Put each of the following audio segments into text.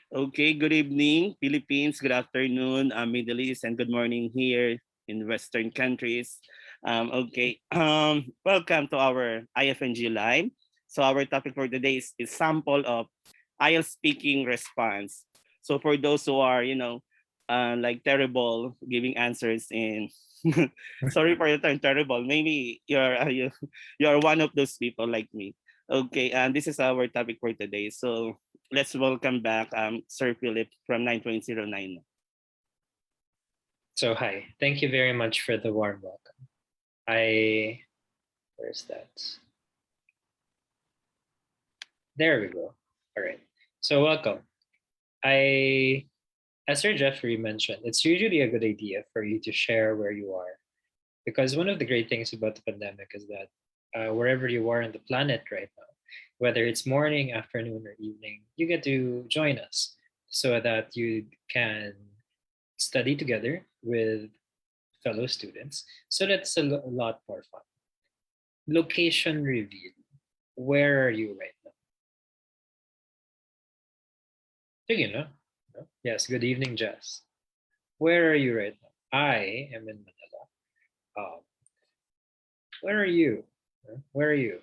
Okay, good evening, Philippines. Good afternoon, Middle East, and good morning here in Western countries. Welcome to our IFNG Live. So our topic for today is sample of IELTS speaking response. So for those who are, like terrible giving answers in, sorry for the term terrible. Maybe you're one of those people like me. Okay, and this is our topic for today. So let's welcome back Sir Philip from 9.09. So hi, thank you very much for the warm welcome. Where's that? There we go. All right. So welcome. I, as Sir Jeffrey mentioned, it's usually a good idea for you to share where you are, because one of the great things about the pandemic is that wherever you are on the planet right now, whether it's morning, afternoon, or evening, you get to join us so that you can study together with fellow students. So that's a lot more fun. Location reveal. Where are you right now? Sige, no? No? Yes, good evening, Jess. Where are you right now? I am in Manila. Um, where are you? Where are you?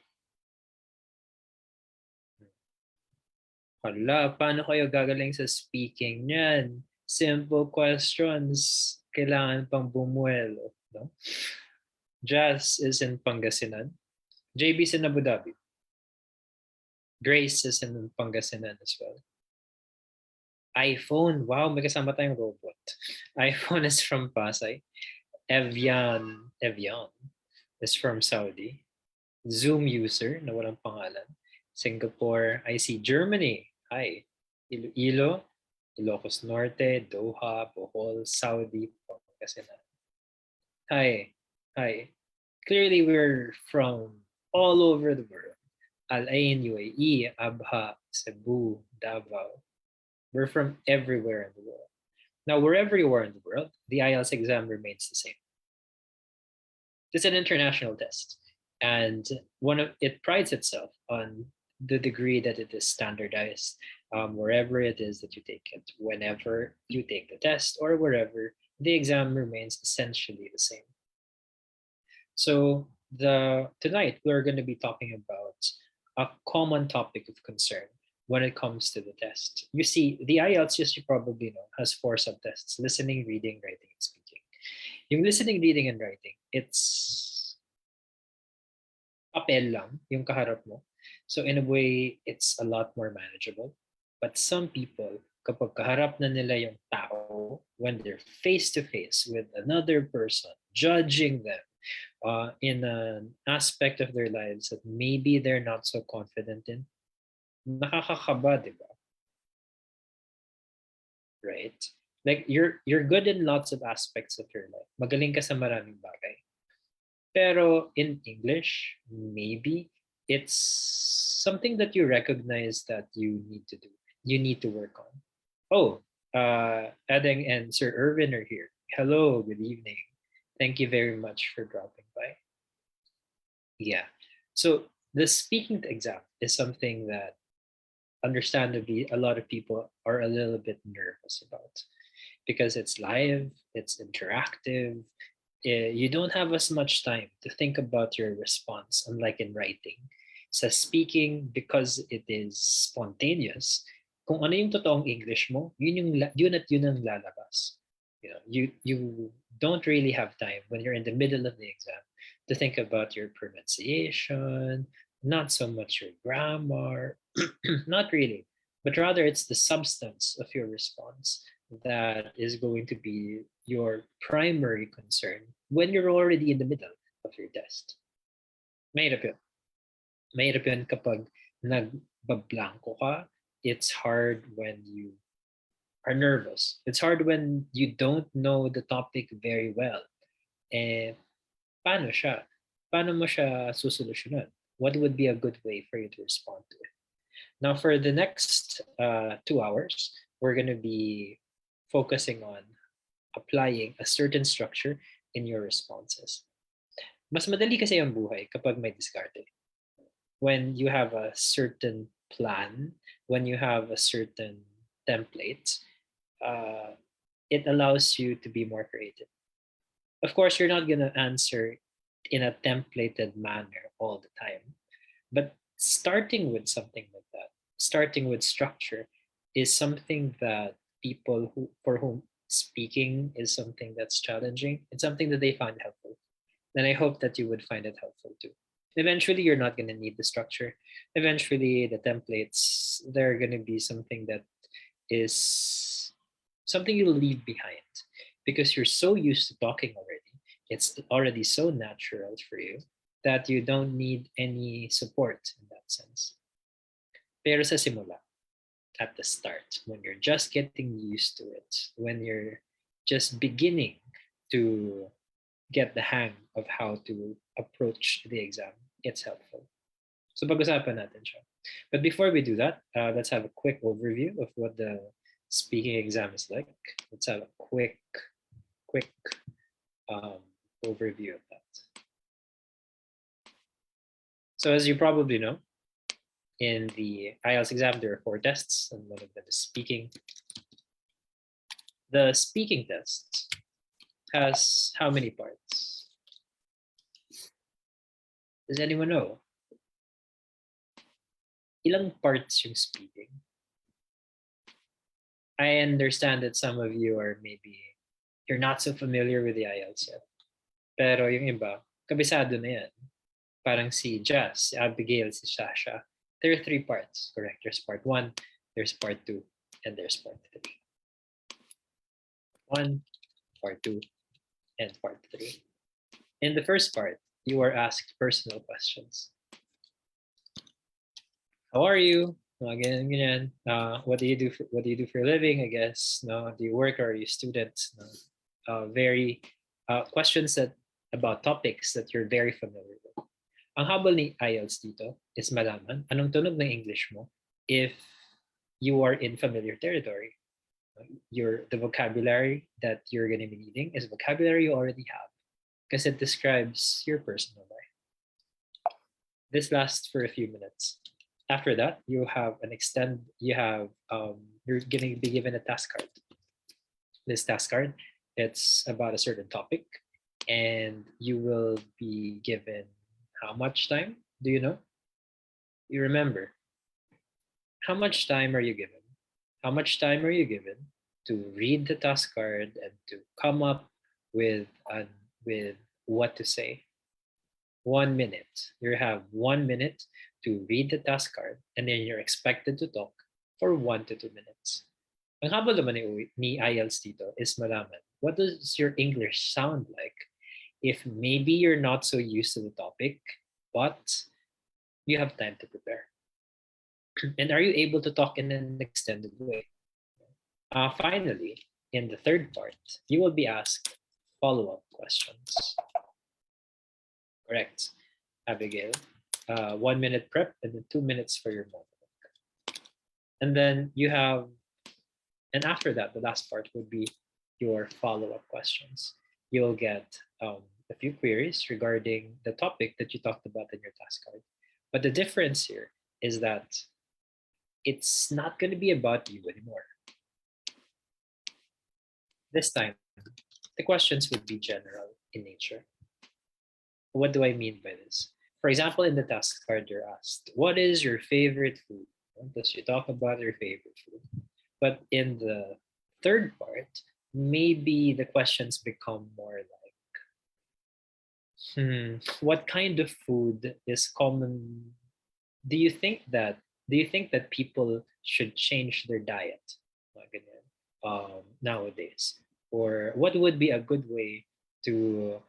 Hala, paano kayo gagaling sa speaking niyan? Simple questions. Kailangan pang bumuelo. No? Jazz is in Pangasinan. JB's in Abu Dhabi. Grace is in Pangasinan as well. iPhone, wow, may kasama tayong robot. iPhone is from Pasay. Evian is from Saudi. Zoom user na walang pangalan. Singapore, I see Germany. Hi. Iloilo, Ilocos Norte, Doha, Bohol, Saudi, Pangasinan. Hi. Hi. Clearly we're from all over the world. Al Ain, UAE, Abha, Cebu, Davao. We're from everywhere in the world. Now, wherever you are in the world, the IELTS exam remains the same. It's an international test, and it prides itself on the degree that it is standardized wherever it is that you take it, whenever you take the test, or wherever the exam remains essentially the same. So tonight we're going to be talking about a common topic of concern when it comes to the test. You see, the IELTS, as you probably know, has 4 subtests: listening, reading, writing, and speaking. Yung listening, reading, and writing, it's papel lang, yung kaharap mo. So in a way, it's a lot more manageable. But some people, kapag kaharap na nila yung tao, when they're face to face with another person, judging them in an aspect of their lives that maybe they're not so confident in, nakakakaba, di ba? Right? Like you're good in lots of aspects of your life. Magaling ka sa maraming bagay. Pero in English, maybe it's something that you recognize that you need to do. You need to work on. Oh, Edeng and Sir Irvin are here. Hello, good evening. Thank you very much for dropping by. Yeah. So the speaking exam is something that understandably a lot of people are a little bit nervous about because it's live, it's interactive. You don't have as much time to think about your response, unlike in writing. Sa speaking, because it is spontaneous, kung ano yung totoong English mo, yun at yun ang lalabas. You don't really have time when you're in the middle of the exam to think about your pronunciation, not so much your grammar, not really, but rather it's the substance of your response that is going to be your primary concern when you're already in the middle of your test. Mahirap yun. Mahirap yun kapag nagbablanko ka. It's hard when you are nervous. It's hard when you don't know the topic very well. Eh, paano siya? Paano mo siya susolusyonan? What would be a good way for you to respond to it? Now, for the next 2 hours, we're going to be focusing on applying a certain structure in your responses. Mas madali kasi ang buhay kapag may diskarte. When you have a certain plan, when you have a certain template, uh, it allows you to be more creative. Of course, you're not going to answer in a templated manner all the time, but starting with something like that, starting with structure, is something that people who for whom speaking is something that's challenging. It's something that they find helpful, and I hope that you would find it helpful too. Eventually, you're not going to need the structure. Eventually, the templates, they're going to be something that is something you'll leave behind because you're so used to talking already. It's already so natural for you that you don't need any support in that sense. Pero sa simula, at the start, when you're just getting used to it, when you're just beginning to get the hang of how to approach the exam, it's helpful. So pag-usapan natin siya. But before we do that, let's have a quick overview of what the speaking exam is like. Let's have a quick um, overview of that. So as you probably know, in the IELTS exam, there are 4 tests, and one of them is speaking. The speaking test has how many parts? Does anyone know? Ilang parts yung speaking? I understand that some of you are maybe, you're not so familiar with the IELTS yet. Pero yung iba, kabisado na yan. Parang si Jazz, si Abigail, si Shasha. There are 3 parts, correct? There's part 1, there's part 2, and there's part 3. 1, part 2, and part 3. In the first part, you are asked personal questions. How are you? Ganyan, ganyan. What do you do? What do you do for a living? I guess. No. Do you work or are you a student? No. Very questions that about topics that you're very familiar with. Ang habol ni IELTS dito is malaman anong tunog ng English mo if you are in familiar territory. The vocabulary that you're going to be needing is vocabulary you already have because it describes your personal life. This lasts for a few minutes. After that, you're going to be given a task card. This task card, it's about a certain topic, and you will be given how much time? Do you know? You remember? How much time are you given? How much time are you given to read the task card and to come up with with what to say? 1 minute. You have 1 minute to read the task card, and then you're expected to talk for 1 to 2 minutes. Ang habol naman ni IELTS dito is malaman, what does your English sound like if maybe you're not so used to the topic, but you have time to prepare? And are you able to talk in an extended way? Finally, in the third part, you will be asked follow-up questions. Correct, Abigail. 1 minute prep and then 2 minutes for your monologue. And then and after that, the last part would be your follow-up questions. You'll get a few queries regarding the topic that you talked about in your task card. But the difference here is that it's not going to be about you anymore. This time, the questions would be general in nature. What do I mean by this? For example, in the task card, you're asked, what is your favorite food? Thus, you talk about your favorite food. But in the third part, maybe the questions become more like, what kind of food is common? Do you think that people should change their diet nowadays? Or what would be a good way to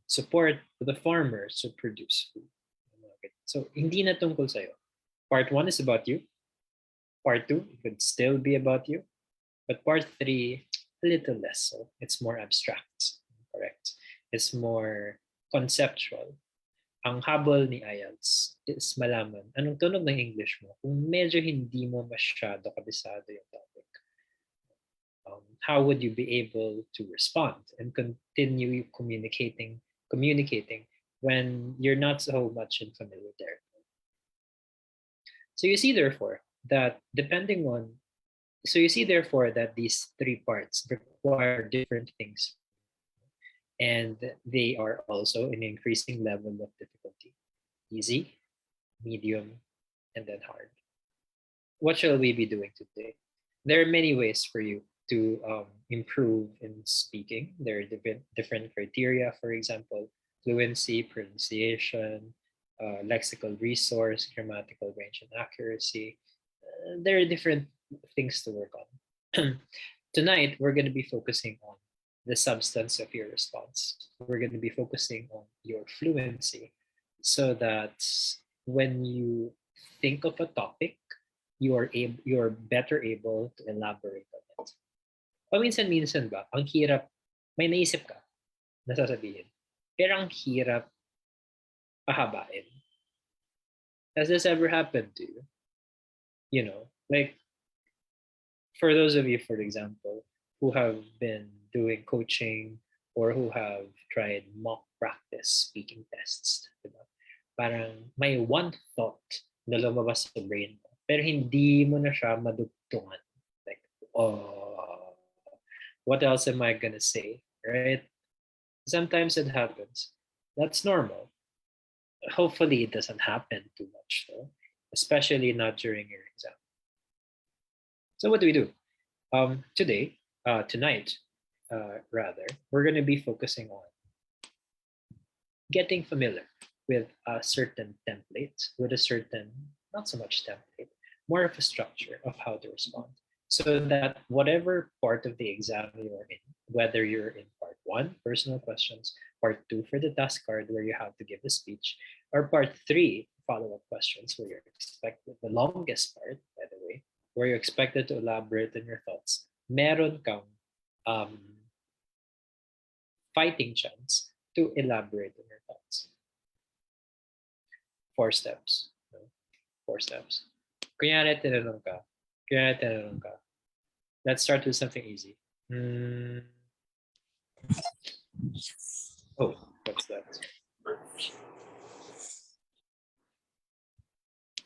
support the farmers to produce food? So, hindi na tungkol sa'yo. Part 1 is about you. Part 2 could still be about you. But part 3, a little less so. It's more abstract. Correct. It's more conceptual. Ang habol ni IELTS is malaman anong tunog ng English mo kung medyo hindi mo masyado kabisado yung topic. How would you be able to respond and continue communicating when you're not so much in familiar territory? So you see, therefore, that depending on So you see, therefore, that these three parts require different things, and they are also an increasing level of difficulty: easy, medium, and then hard. What shall we be doing today? There are many ways for you to improve in speaking. There are different criteria, for example, fluency, pronunciation, lexical resource, grammatical range and accuracy. There are different things to work on. Tonight, we're going to be focusing on the substance of your response. We're going to be focusing on your fluency so that when you think of a topic, you're better able to elaborate on it. Paminsan-minsan ba, ang hirap, may naisip ka na sasabihin, pero ang hirap pahabain. Has this ever happened to you? You know, like for those of you, for example, who have been doing coaching or who have tried mock practice speaking tests, diba? Parang may one thought na lumabas sa brain mo, pero hindi mo na siya madugtungan. Like, oh, what else am I gonna say, right? Sometimes it happens. That's normal. Hopefully, it doesn't happen too much, though, especially not during your exam. So, what do we do? Tonight, rather, we're going to be focusing on getting familiar with a certain template, with a certain, not so much template, more of a structure of how to respond. So that whatever part of the exam you're in, whether you're in part one, personal questions, part two for the task card where you have to give a speech, or part three, follow up questions where you're expected, the longest part, by the way, where you're expected to elaborate on your thoughts, meron kang um, fighting chance to elaborate on your thoughts. 4 steps. No? 4 steps. Kunyari, tinanong ka. Let's start with something easy. Oh, what's that?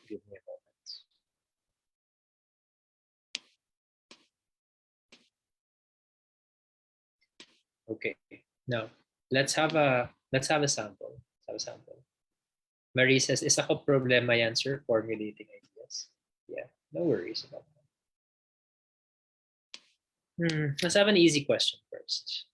Give me a moment. Okay. Now, let's have a sample. Let's have a sample. Marie says, isa ko problema yan, sir, formulating ideas. Yeah, no worries about that. Let's have an easy question first.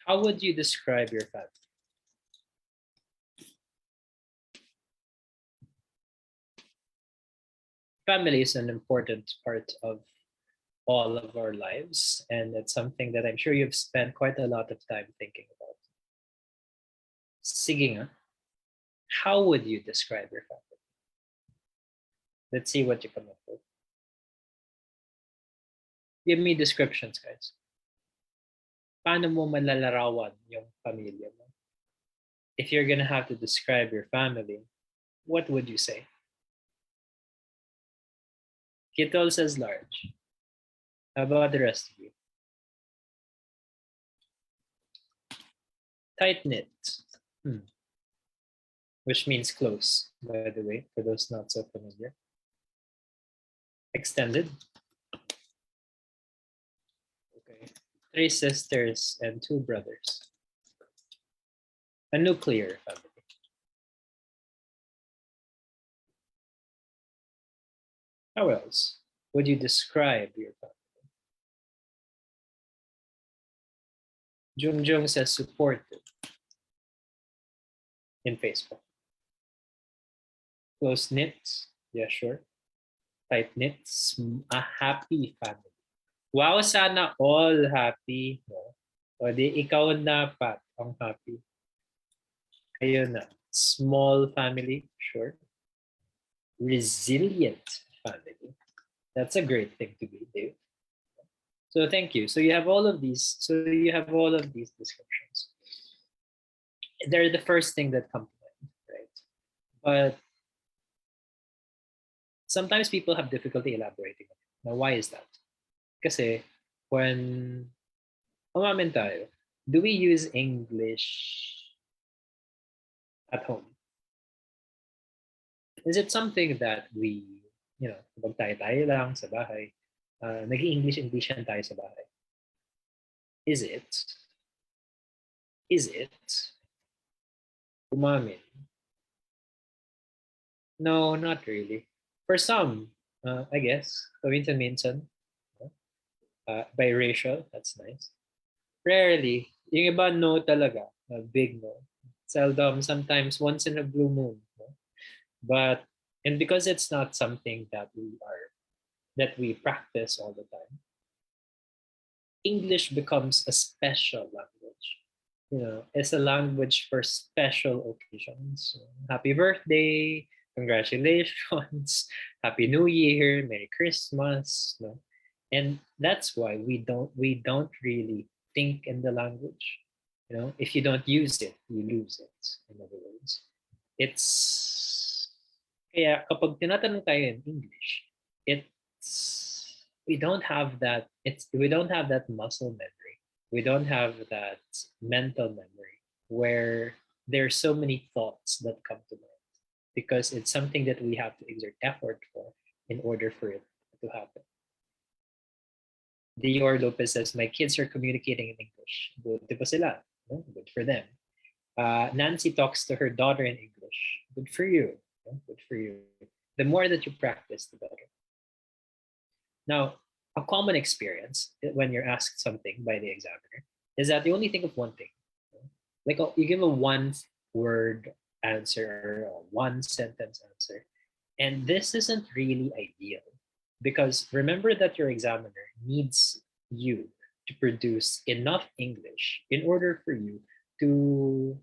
How would you describe your family? Family is an important part of all of our lives, and it's something that I'm sure you've spent quite a lot of time thinking about. Sige nga, how would you describe your family? Let's see what you come up with. Give me descriptions, guys. Paano mo malalarawan yung pamilya mo? If you're gonna have to describe your family, what would you say? Kitol says large. How about the rest of you? Tight-knit. Which means close, by the way, for those not so familiar. Extended. Okay. 3 sisters and 2 brothers. A nuclear family. How else would you describe your family? Jungjung says supportive in Facebook. Close knits, yeah, sure. Tight knits, a happy family. Wow, sana all happy. No? O di ikaw na pat ang happy. Ayun na. Small family, sure. Resilient family. That's a great thing to be, Dave. So thank you. So you have all of these. So you have all of these descriptions. They're the first thing that come to mind, right? But sometimes people have difficulty elaborating on it. Now, why is that? Kasi when umamin tayo, Do we use English at home? Is it something that we, kapag tayo-tayo lang sa bahay, nag-i-English-Englishan tayo sa bahay? Is it? Is it? Umamin? No, not really. For some, I guess, paminsan-minsan, biracial, that's nice. Rarely. Yung iba, no talaga. A big no. Seldom, sometimes once in a blue moon. No? But, and because it's not something that we practice all the time, English becomes a special language. It's a language for special occasions. Happy birthday, congratulations, Happy New Year, Merry Christmas. No? And that's why we don't really think in the language. If you don't use it, you lose it. In other words, it's kaya kapag tinatanong tayo in English, we don't have that muscle memory. We don't have that mental memory where there's so many thoughts that come to mind because it's something that we have to exert effort for in order for it to happen. Dior Lopez says, my kids are communicating in English. Buti pa sila. No? Good for them. Nancy talks to her daughter in English. Good for you. No? Good for you. The more that you practice, the better. Now, a common experience when you're asked something by the examiner is that you only think of one thing. Like you give a one-word answer or a one-sentence answer. And this isn't really ideal because remember that your examiner needs you to produce enough English in order for him to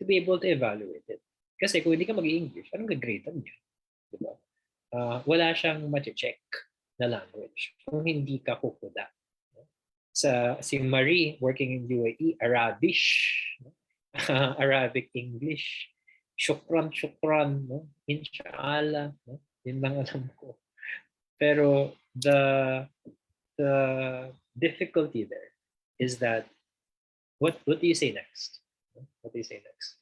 be able to evaluate it. Kasi kung hindi ka mag-English, anong gagrade niya? Diba? Wala siyang ma-check na language kung hindi ka kukuda. Si Marie working in UAE, Arabish, Arabic English, shukran, no? Inshallah, no? Yun lang alam ko. Pero the difficulty there is that what do you say next? What do you say next?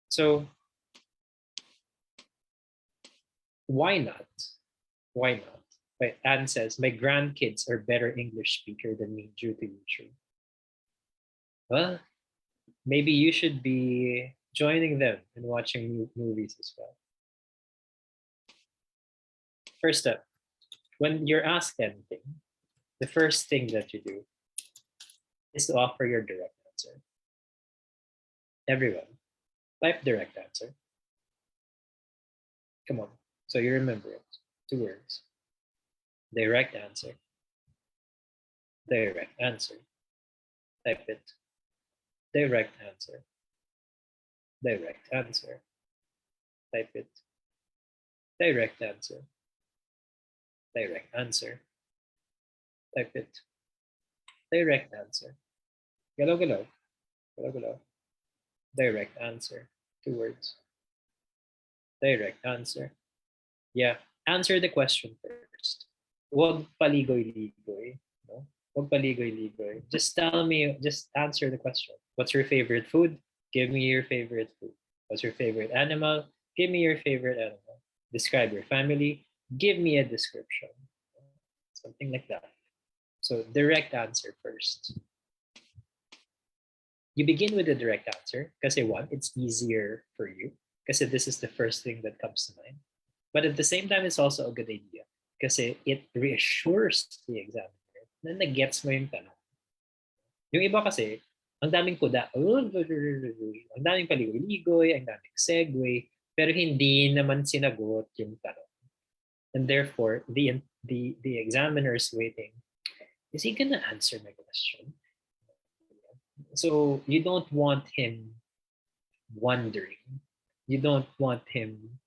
So why not? Why not? Right, Anne says, my grandkids are better English speaker than me due to YouTube. Well, maybe you should be joining them and watching movies as well. First step, when you're asked anything, the first thing that you do is to offer your direct answer. Everyone, type direct answer. Come on, so you remember it. 2 words. Direct answer. Direct answer. Type it. Direct answer. Direct answer. Type it. Direct answer. Direct answer. Type it. Direct answer. Galaw, galaw. Galaw, galaw. Direct answer. 2 words. Direct answer. Yeah. Answer the question first. Wag paligoy-ligoy. No? Wag paligoy-ligoy. Just answer the question. What's your favorite food? Give me your favorite food. What's your favorite animal? Give me your favorite animal. Describe your family. Give me a description. Something like that. So direct answer first. You begin with the direct answer because one, it's easier for you because this is the first thing that comes to mind. But at the same time, it's also a good idea kasi it reassures the examiner na nag-gets mo yung tanong. Yung iba kasi, ang daming kuda, ang daming paligoy-ligoy, ang daming segue, pero hindi naman sinagot yung tanong. And therefore, the examiner is waiting. Is he gonna answer my question? So you don't want him wondering. You don't want him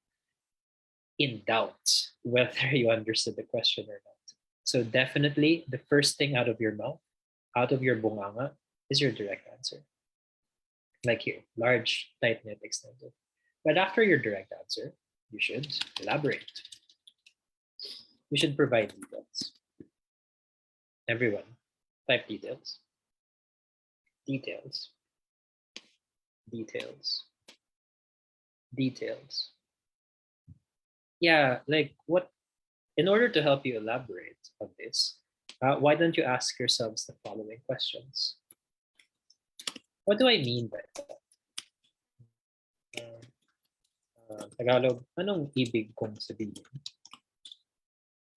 in doubt whether you understood the question or not. So definitely the first thing out of your mouth, out of your bunganga, is your direct answer. Like here, large, tight-knit, extended. But after your direct answer, you should elaborate. You should provide details. Everyone, type details. Details. Details. Details. Yeah, like what, in order to help you elaborate on this, why don't you ask yourselves the following questions? What do I mean by that? Tagalog, anong ibig kong sabihin?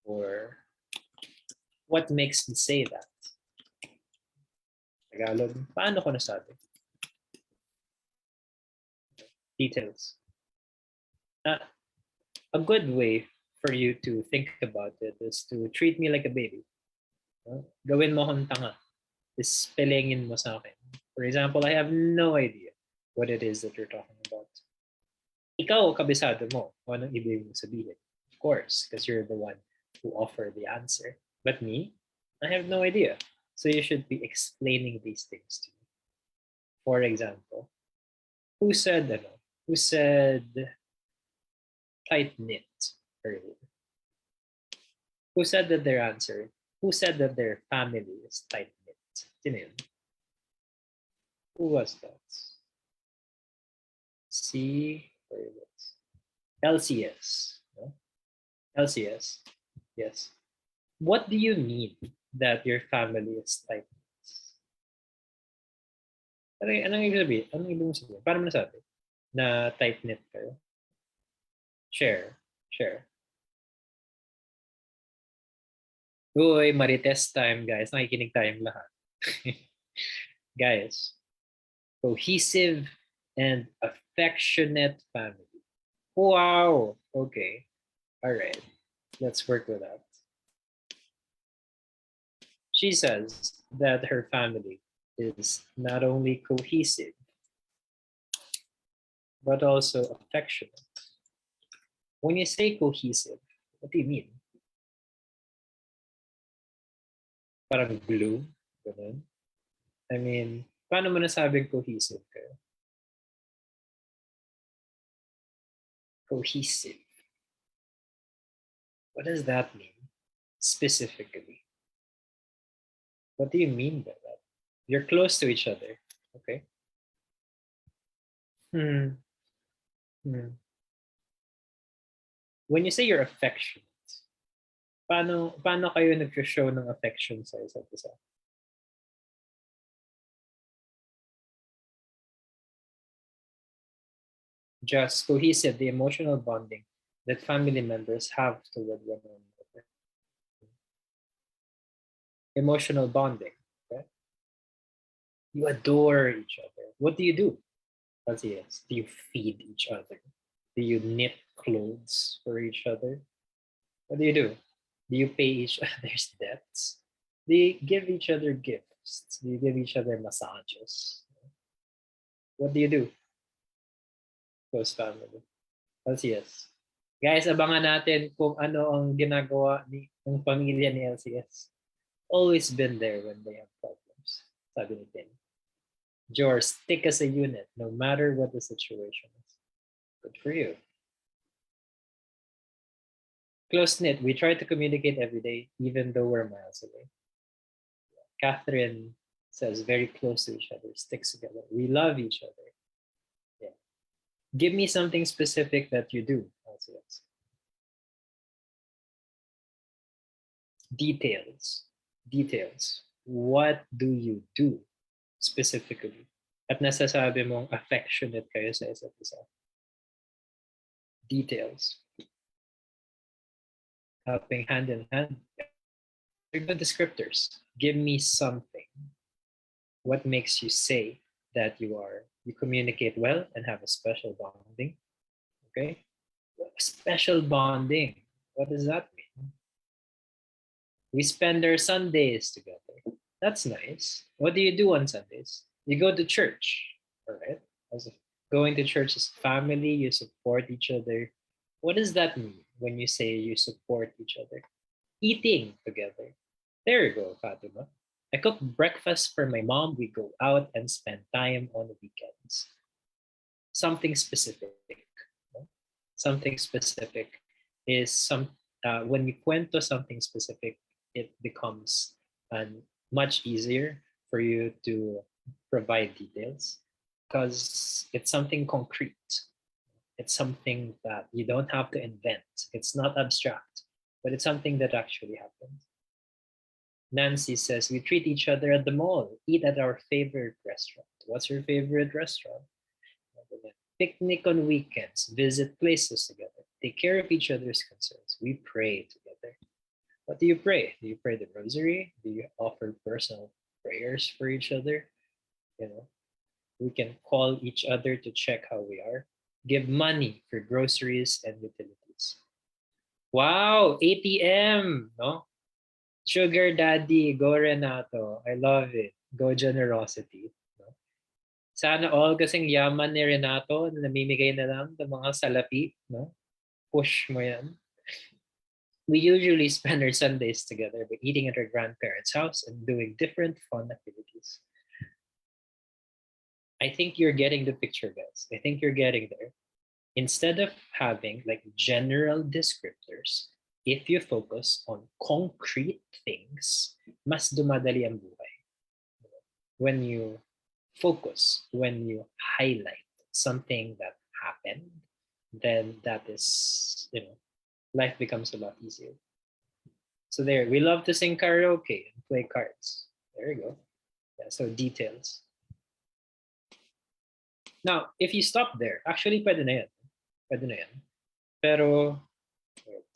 Or what makes me say that? Tagalog, paano ko nasabi? Details. A good way for you to think about it is to treat me like a baby. Gawin mo akong tanga. Spellingin mo sa akin. For example, I have no idea what it is that you're talking about. Ikaw, kabisado mo kung anong ibig mong sabihin. Of course, because you're the one who offered the answer. But me, I have no idea. So you should be explaining these things to me. For example, who said tight knit earlier? Who said that their family is tight knit? Sino yun? Who was that? LCS. No? LCS. Yes. What do you mean that your family is tight knit? Anong ibig sabihin? Anong ibig sabihin? Paano mo nasabi na tight knit kayo? Share. Uy, Marites time, guys. Nakikinig tayong lahat. Guys, cohesive and affectionate family. Wow. Okay. All right. Let's work with that. She says that her family is not only cohesive, but also affectionate. When you say cohesive, what do you mean? Parang glue? Ganun? I mean, paano mo nasabing cohesive kayo? Cohesive. What does that mean specifically? What do you mean by that? You're close to each other, okay? Hmm. When you say you're affectionate, paano kayo nag-show ng affection sa isa't isa? Just cohesive, the emotional bonding that family members have toward one another. Emotional bonding, okay? You adore each other. What do you do? Yes. Do you feed each other? Do you knit clothes for each other? What do you do? Do you pay each other's debts? Do you give each other gifts? Do you give each other massages? What do you do? Close family. LCS. Guys, abangan natin kung ano ang ginagawa ng pamilya ni LCS. Always been there when they have problems. Sabi ni Tim. George, stick as a unit, no matter what the situation is. Good for you. Close-knit, we try to communicate every day, even though we're miles away. Catherine says, very close to each other, sticks together. We love each other. Yeah. Give me something specific that you do, LCS. Details. What do you do specifically? At nasasabi mong affectionate kayo sa isa't isa. Details. Helping hand in hand. The descriptors. Give me something. What makes you say that you communicate well and have a special bonding? Okay? Special bonding. What does that mean? We spend our Sundays together. That's nice. What do you do on Sundays? You go to church, all right? As going to church as family, you support each other. What does that mean when you say you support each other? Eating together. There you go, Fatima. I cook breakfast for my mom. We go out and spend time on the weekends. Something specific. Something specific is when you cuento something specific, it becomes much easier for you to provide details because it's something concrete. It's something that you don't have to invent. It's not abstract, but it's something that actually happens. Nancy says, we treat each other at the mall, eat at our favorite restaurant. What's your favorite restaurant? Picnic on weekends, visit places together, take care of each other's concerns. We pray together. What do you pray? Do you pray the rosary? Do you offer personal prayers for each other? You know, we can call each other to check how we are. Give money for groceries and utilities. Wow, ATM, no? Sugar Daddy, go Renato. I love it. Go generosity. No? Sana all kasing yaman ni Renato na namimigay na lang ng mga salapi. No? Push mo yan. We usually spend our Sundays together by eating at our grandparents' house and doing different fun activities. I think you're getting the picture, guys. I think you're getting there. Instead of having like general descriptors, if you focus on concrete things, mas dumadali ang buhay. When you focus, when you highlight something that happened, then that is, life becomes a lot easier. So there, we love to sing karaoke and play cards. There you go. Yeah, so details. Now, if you stop there, actually pwede na yan. Pwede na yan. Pero, wait.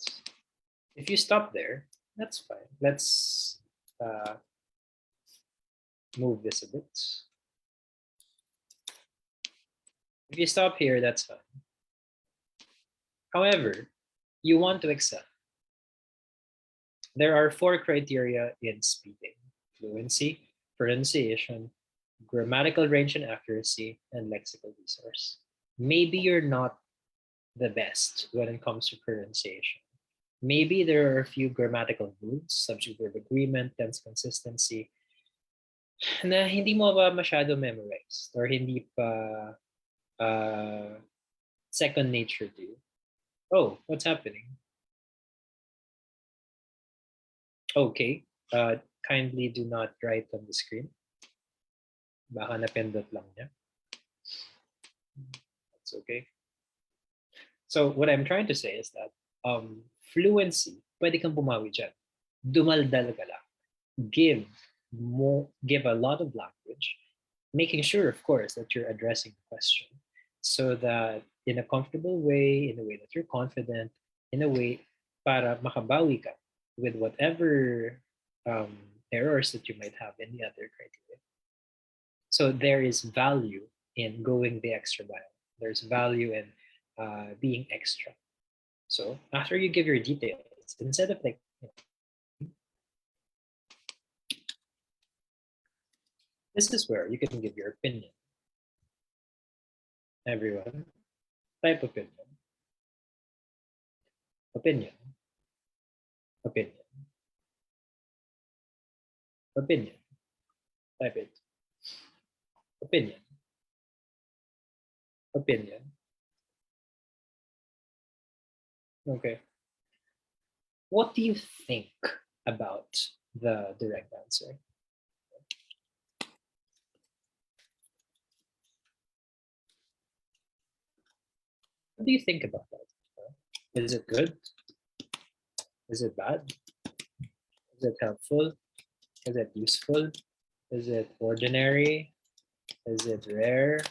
If you stop there, that's fine. Let's move this a bit. If you stop here, that's fine. However, you want to excel. There are 4 criteria in speaking: fluency, pronunciation, grammatical range and accuracy, and lexical resource. Maybe you're not the best when it comes to pronunciation. Maybe there are a few grammatical rules, subject verb agreement, tense consistency, na hindi mo ba masyado memorized or hindi pa second nature to you. Oh, what's happening? Okay, kindly do not write on the screen. Baka napindot lang niya. That's okay. So what I'm trying to say is that fluency, pwede kang bumawi dyan. Dumaldal ka lang. Give a lot of language, making sure, of course, that you're addressing the question so that in a comfortable way, in a way that you're confident, in a way para makabawi ka with whatever errors that you might have in the other criteria. So there is value in going the extra mile. There's value in being extra. So after you give your details, instead of like, this is where you can give your opinion. Everyone, type opinion. Opinion. Opinion. Opinion. Type it. Opinion. Opinion. Okay. What do you think about the direct answer? What do you think about that? Is it good? Is it bad? Is it helpful? Is it useful? Is it ordinary? Is it rare?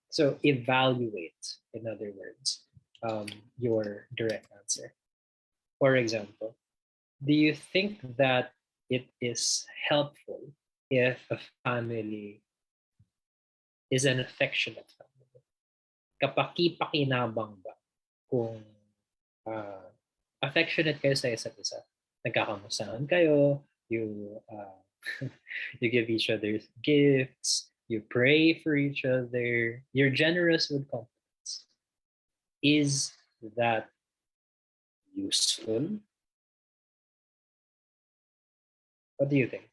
So evaluate, in other words, your direct answer. For example, do you think that it is helpful if a family is an affectionate family? Kapaki-pakinabang ba kung affectionate kayo sa isa't isa? Nagkakamustahan kayo, you you give each other gifts, you pray for each other, you're generous with confidence. Is that useful? What do you think?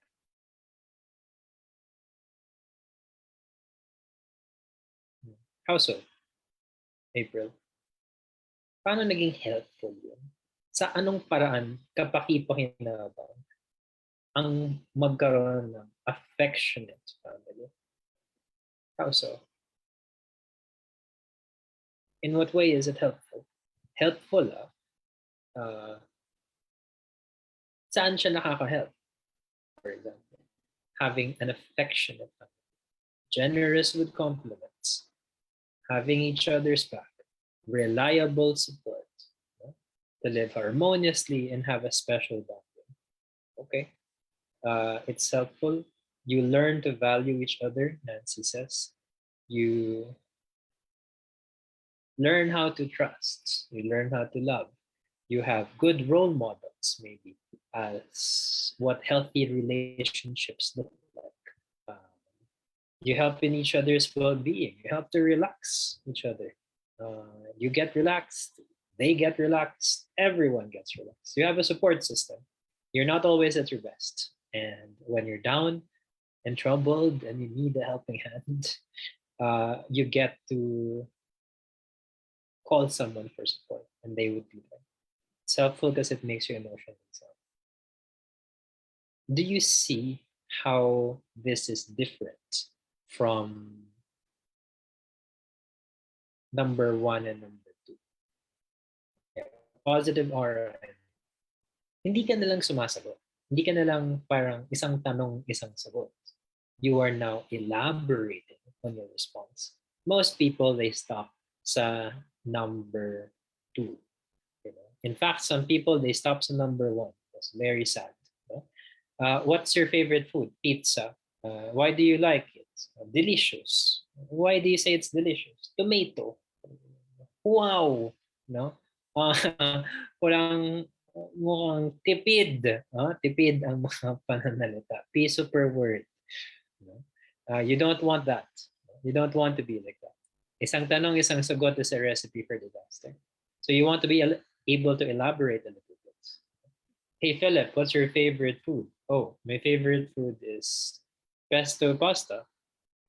How so? April? Paano naging helpful yun? Sa anong paraan kapaki-pakinabang ang magkaroon ng affectionate family. How so? In what way is it helpful? Helpful, saan siya nakaka-help? For example, having an affectionate family, generous with compliments, having each other's back, reliable support, to live harmoniously and have a special bonding. Okay? It's helpful. You learn to value each other, Nancy says. You learn how to trust. You learn how to love. You have good role models, maybe, as what healthy relationships look like. Um, you help in each other's well-being. You help to relax each other. You get relaxed. They get relaxed. Everyone gets relaxed. You have a support system. You're not always at your best. And when you're down and troubled and you need a helping hand, you get to call someone for support and they would be there. It's helpful because it makes you emotionally sound. Do you see how this is different from number one and number two? Yeah. Positive aura. Hindi ka na lang sumasagot. Hindi ka na lang parang isang tanong, isang sagot. You are now elaborating on your response. Most people, they stop sa number two. You know? In fact, some people, they stop sa number one. That's very sad. You know? What's your favorite food? Pizza. Why do you like it? Delicious. Why do you say it's delicious? Tomato. Wow. No? Walang mukhang tipid. Tipid ang mga pananalita. Piso per word. No? You don't want that. You don't want to be like that. Isang tanong, isang sagot is a recipe for disaster. So you want to be able to elaborate a little bit. Hey, Philip, what's your favorite food? Oh, my favorite food is pesto pasta.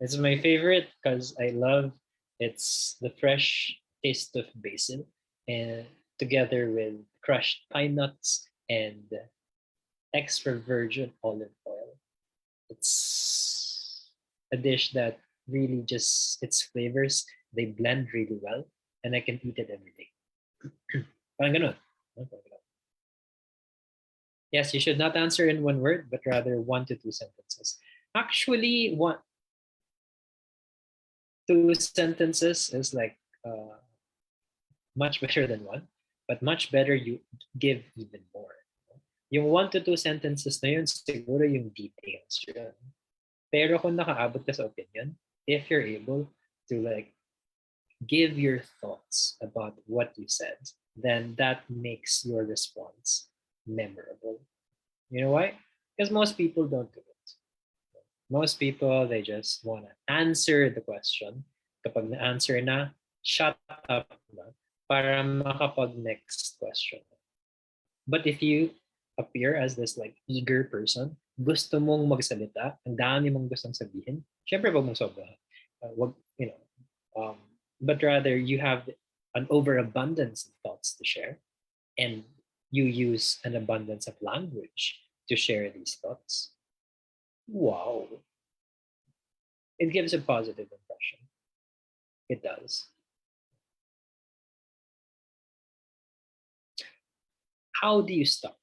It's my favorite because I love it's the fresh taste of basil and together with crushed pine nuts and extra virgin olive oil. It's a dish that really just its flavors they blend really well and I can eat it every day. Parang ganun. Yes, you should not answer in one word, but rather 1 to 2 sentences. Actually, two sentences is like much better than one, but much better you give even more. Yung 1 to 2 sentences na yun, siguro yung details yun. Pero kung nakaabot ka sa opinion, if you're able to like give your thoughts about what you said, then that makes your response memorable. You know why? Because most people don't do it. Most people, they just want to answer the question. Kapag na-answer na, shut up na para makapag-next question. But if you appear as this like eager person, gusto mong magsalita, ang dami mong gustong sabihin, syempre wag mong sobra. Wag, you know, but rather you have an overabundance of thoughts to share and you use an abundance of language to share these thoughts. Wow. It gives a positive impression. It does. How do you stop?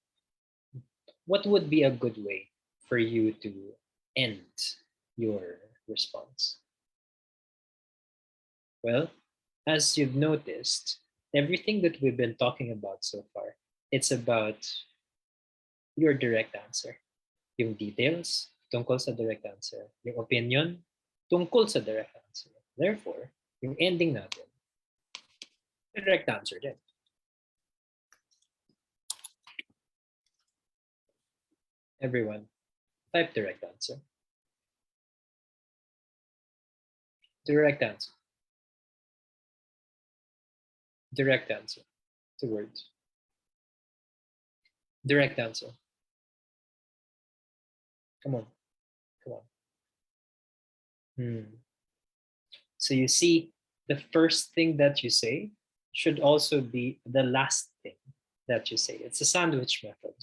What would be a good way for you to end your response? Well, as you've noticed, everything that we've been talking about so far, it's about your direct answer. Yung details, tungkol sa direct answer. Yung opinion, tungkol sa direct answer. Therefore, yung ending natin, direct answer din. Everyone, type direct answer. Direct answer. Direct answer. 2 words. Direct answer. Come on. Come on. So you see, the first thing that you say should also be the last thing that you say. It's a sandwich method.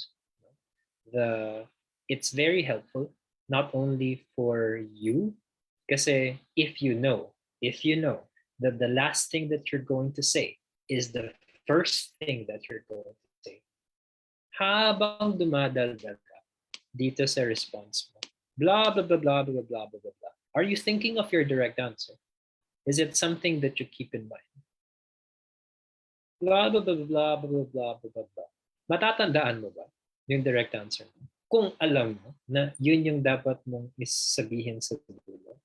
The It's very helpful not only for you, kasi if you know that the last thing that you're going to say is the first thing that you're going to say, habang dumadaldal ka dito sa response mo, blah, blah, blah, blah, blah, blah, blah, blah, blah. Are you thinking of your direct answer? Is it something that you keep in mind? Blah, blah, blah, blah, blah, blah, blah, blah, blah, blah. Matatandaan mo ba yung direct answer mo? Kung alam mo na yun yung dapat mong isabihin sa dulo.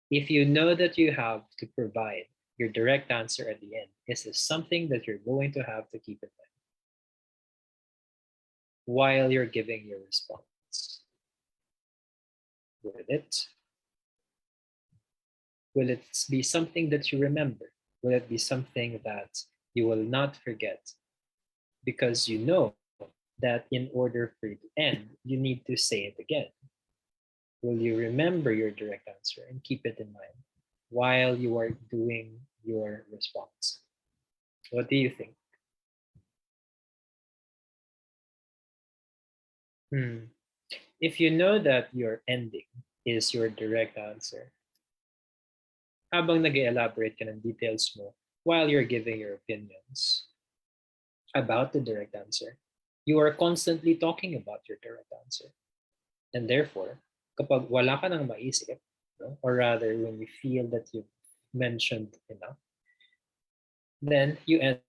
If you know that you have to provide your direct answer at the end, this is something that you're going to have to keep in mind while you're giving your response. Will it? Will it be something that you remember? Will it be something that you will not forget? Because you know that in order for you to end, you need to say it again. Will you remember your direct answer and keep it in mind while you are doing your response? What do you think? If you know that your ending is your direct answer, habang nag-elaborate ka ng details mo while you're giving your opinions about the direct answer, you are constantly talking about your direct answer. And therefore, kapag wala ka nang maisip, no, or rather when you feel that you've mentioned enough, then you end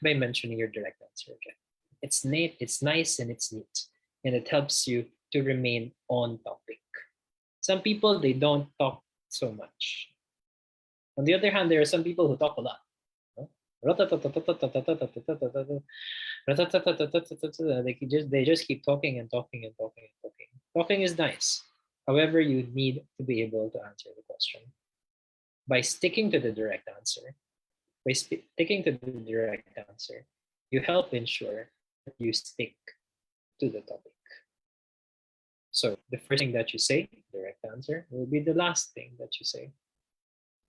by mentioning your direct answer again. It's neat, it's nice, and it's neat. And it helps you to remain on topic. Some people, they don't talk so much. On the other hand, there are some people who talk a lot. No? They just keep talking and talking and talking and talking. Talking is nice. However, you need to be able to answer the question. By sticking to the direct answer, you help ensure that you stick to the topic. So the first thing that you say, direct answer, will be the last thing that you say.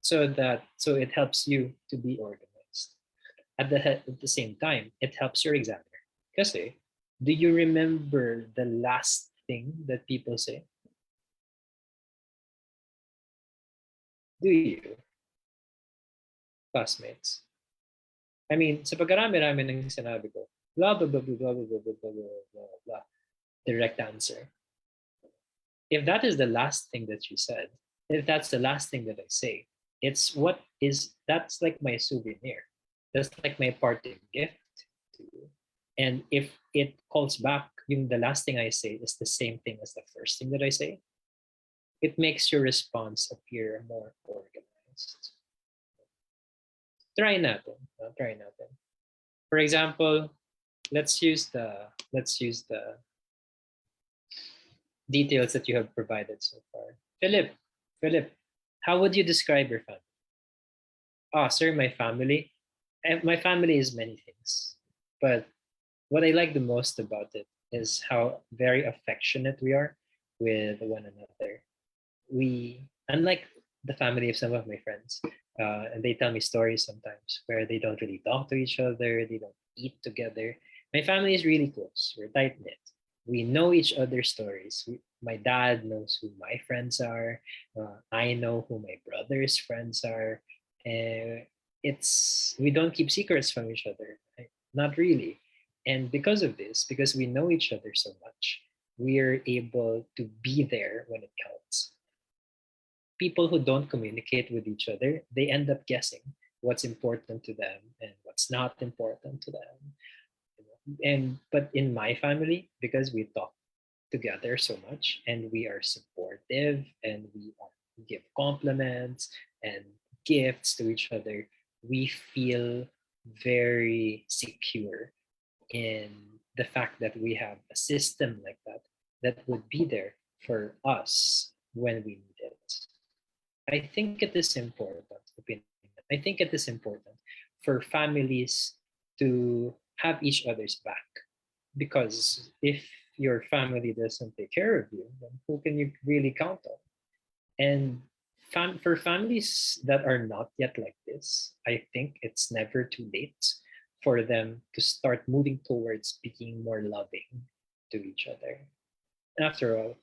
So it helps you to be organized. At the same time, it helps your examiner. Kasi, do you remember the last thing that people say? Do you, classmates? I mean, sa pagkarami-rami ng sinabi ko, blah, blah, blah, blah, blah, blah, blah, blah, blah, blah, blah, direct answer. If that is the last thing that you said, if that's the last thing that I say, that's like my souvenir. That's like my parting gift to you. And if it calls back, the last thing I say is the same thing as the first thing that I say, it makes your response appear more organized. Try natin. For example, let's use the details that you have provided so far. Pheelyp, how would you describe your family? Sir, my family. My family is many things, but what I like the most about it is how very affectionate we are with one another. We, unlike the family of some of my friends, and they tell me stories sometimes where they don't really talk to each other, they don't eat together. My family is really close. We're tight knit. We know each other's stories. My dad knows who my friends are. I know who my brother's friends are. It's we don't keep secrets from each other. Not really. And because of this, because we know each other so much, we are able to be there when it counts. People who don't communicate with each other, they end up guessing what's important to them and what's not important to them. But in my family, because we talk together so much and we are supportive and we give compliments and gifts to each other, we feel very secure in the fact that we have a system like that would be there for us when we need it. I think it is important, I think it is important for families to have each other's back. Because if your family doesn't take care of you, then who can you really count on? And for families that are not yet like this, I think it's never too late for them to start moving towards being more loving to each other. After all,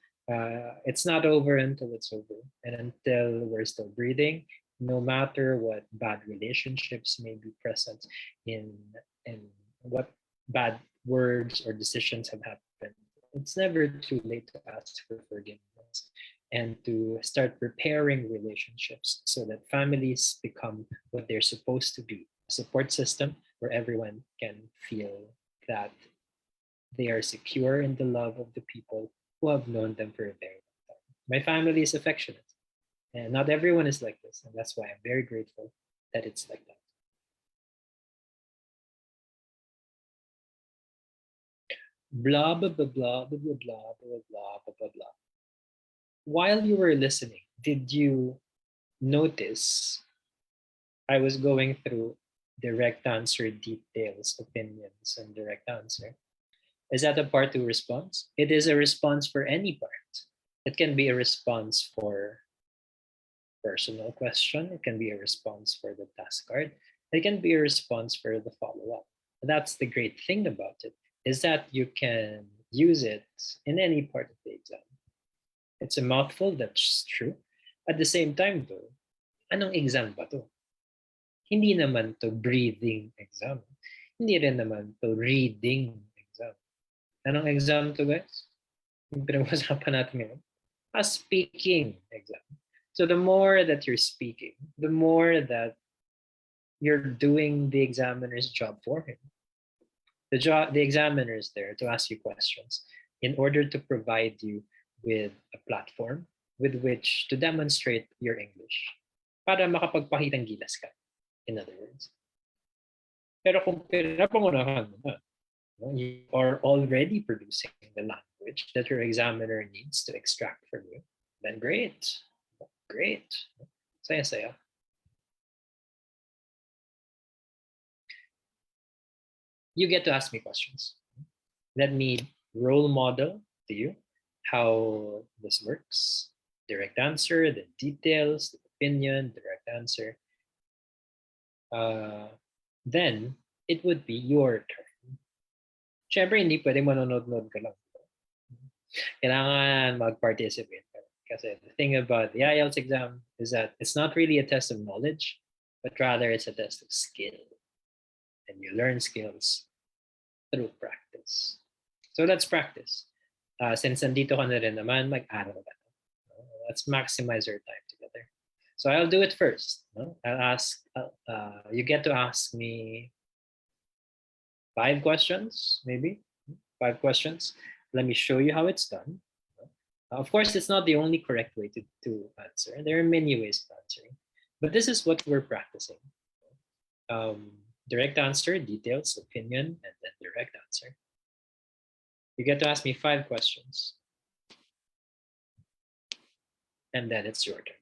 it's not over until it's over. And until we're still breathing, no matter what bad relationships may be present in, in what bad words or decisions have happened, it's never too late to ask for forgiveness and to start repairing relationships so that families become what they're supposed to be, a support system where everyone can feel that they are secure in the love of the people who have known them for a very long time. My family is affectionate, and not everyone is like this, and that's why I'm very grateful that it's like that. Blah blah blah blah blah blah blah blah blah blah blah blah. While you were listening, did you notice I was going through direct answer details, opinions, and direct answer? Is that a part two response? It is a response for any part. It can be a response for personal question. It can be a response for the task card. It can be a response for the follow-up. That's the great thing about it, is that you can use it in any part of the exam. It's a mouthful, that's true. At the same time though, anong exam ba to? Hindi naman to breathing exam. Hindi rin naman to reading exam. Anong exam to, guys? Yung pinag-usapan natin ngayon? A speaking exam. So the more that you're speaking, the more that you're doing the examiner's job for him. The examiner is there to ask you questions in order to provide you with a platform with which to demonstrate your English. Para makapagpakitang gilas ka, in other words. Pero kung pinapangunahan mo na, you are already producing the language that your examiner needs to extract from you, then great. Great. Saya-saya. You get to ask me questions. Let me role model to you how this works. Direct answer, the details, the opinion, direct answer. Then it would be your turn. Siyempre, hindi pwede manonood-nood ka lang. Kailangan mag-participate ka. Kasi the thing about the Ielts exam is that it's not really a test of knowledge, but rather it's a test of skill. And you learn skills through practice. So let's practice. Since nandito ka na rin naman, mag-aral ka. Let's maximize our time together. So I'll do it first. I'll ask, you get to ask me 5 questions, maybe 5 questions. Let me show you how it's done. Of course, it's not the only correct way to answer. There are many ways of answering, but this is what we're practicing. Direct answer, details, opinion, and then direct answer. You get to ask me 5 questions. And then it's your turn.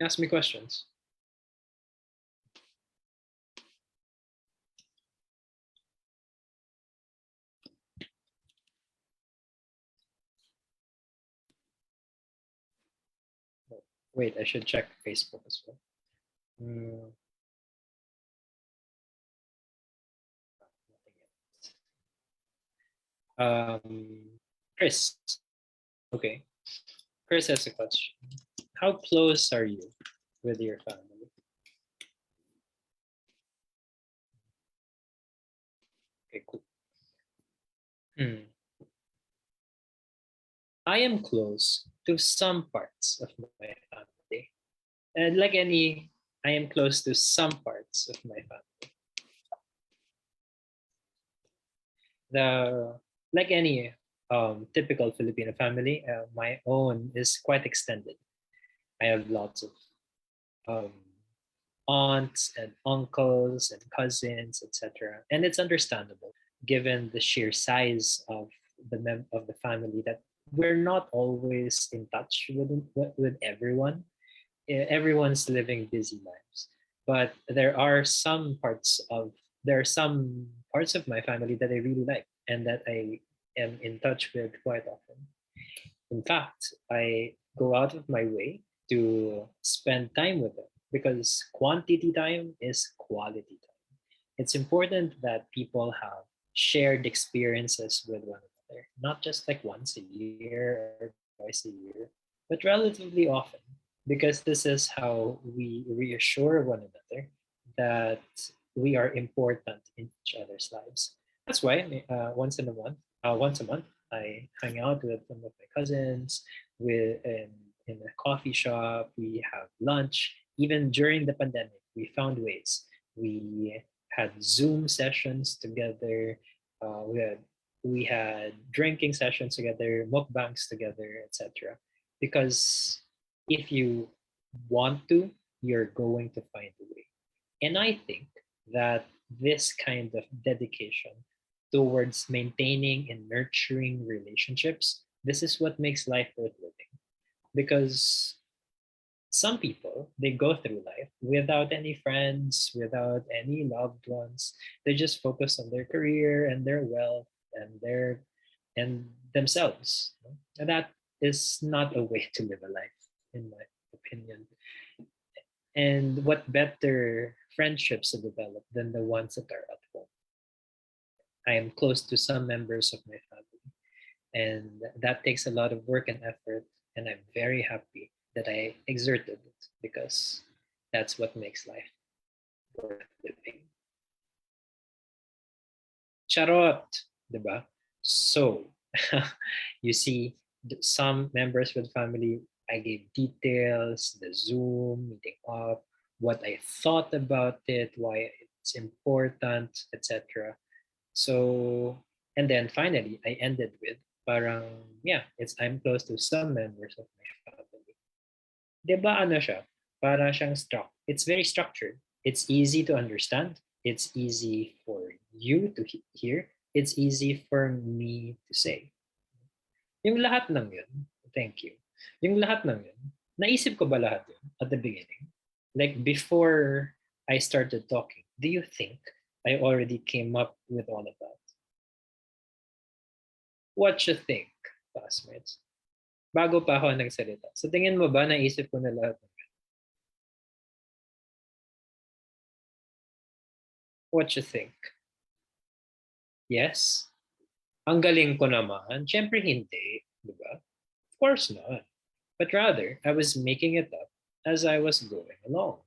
Ask me questions. Wait, I should check Facebook as well. Chris. Okay. Chris has a question. How close are you with your family? Okay, cool. I am close to some parts of my family. And like any, I am close to some parts of my family. Like any typical Filipino family, my own is quite extended. I have lots of aunts and uncles and cousins, etc. And it's understandable given the sheer size of the family that we're not always in touch with everyone. Everyone's living busy lives, but there are some parts of my family that I really like and that I am in touch with quite often. In fact, I go out of my way to spend time with them because quantity time is quality time. It's important that people have shared experiences with one another, not just like once a year or twice a year, but relatively often, because this is how we reassure one another that we are important in each other's lives. That's why once a month, I hang out with some of my cousins with in a coffee shop. We have lunch. Even during the pandemic, we found ways. We had Zoom sessions together. We had drinking sessions together, mukbangs together, etc. Because if you want to, you're going to find a way. And I think that this kind of dedication towards maintaining and nurturing relationships, this is what makes life worth living. Because some people, they go through life without any friends, without any loved ones. They just focus on their career and their wealth and themselves. And that is not a way to live a life, in my opinion. And what better friendships to develop than the ones that are at home? I am close to some members of my family, and that takes a lot of work and effort. And I'm very happy that I exerted it because that's what makes life worth living. Charot, diba? So, you see, some members with family, I gave details, the Zoom meeting up, what I thought about it, why it's important, etc. So, and then finally, I ended with parang, yeah, I'm close to some members of my family. Diba ano siya? Para siyang it's very structured. It's easy to understand. It's easy for you to hear. It's easy for me to say. Yung lahat ng yun, thank you. Yung lahat ng yun, naisip ko ba lahat yun at the beginning? Like before I started talking, do you think I already came up with all of that? What you think, classmates? Bago pa ako nagsalita. Sa tingin mo ba naisip ko na lahat ng yun? What you think? Yes? Ang galing ko naman? Siyempre hindi, di ba? Of course not. But rather, I was making it up as I was going along.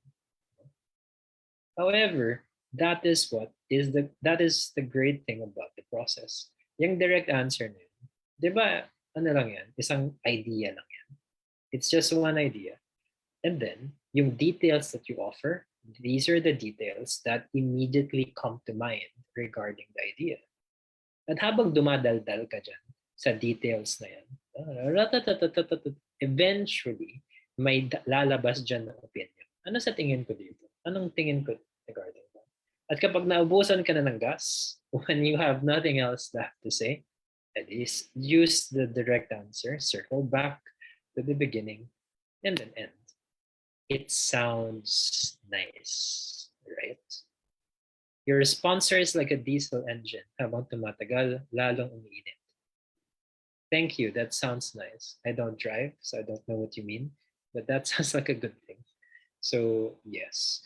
However, that is the great thing about the process. Yung direct answer na yun, di ba, ano lang yan, isang idea lang yan. It's just one idea. And then, yung details that you offer, these are the details that immediately come to mind regarding the idea. At habang dumadaldal ka dyan sa details na yan, eventually, may lalabas dyan na opinion. Ano sa tingin ko dito? Anong tingin ko regarding that? At kapag naubusan ka na ng gas, when you have nothing else left to say, at least use the direct answer, circle back to the beginning, and then end. It sounds nice, right? Your sponsor is like a diesel engine. Habang tumatagal, lalong umiinit. Thank you. That sounds nice. I don't drive, so I don't know what you mean, but that sounds like a good thing. So yes.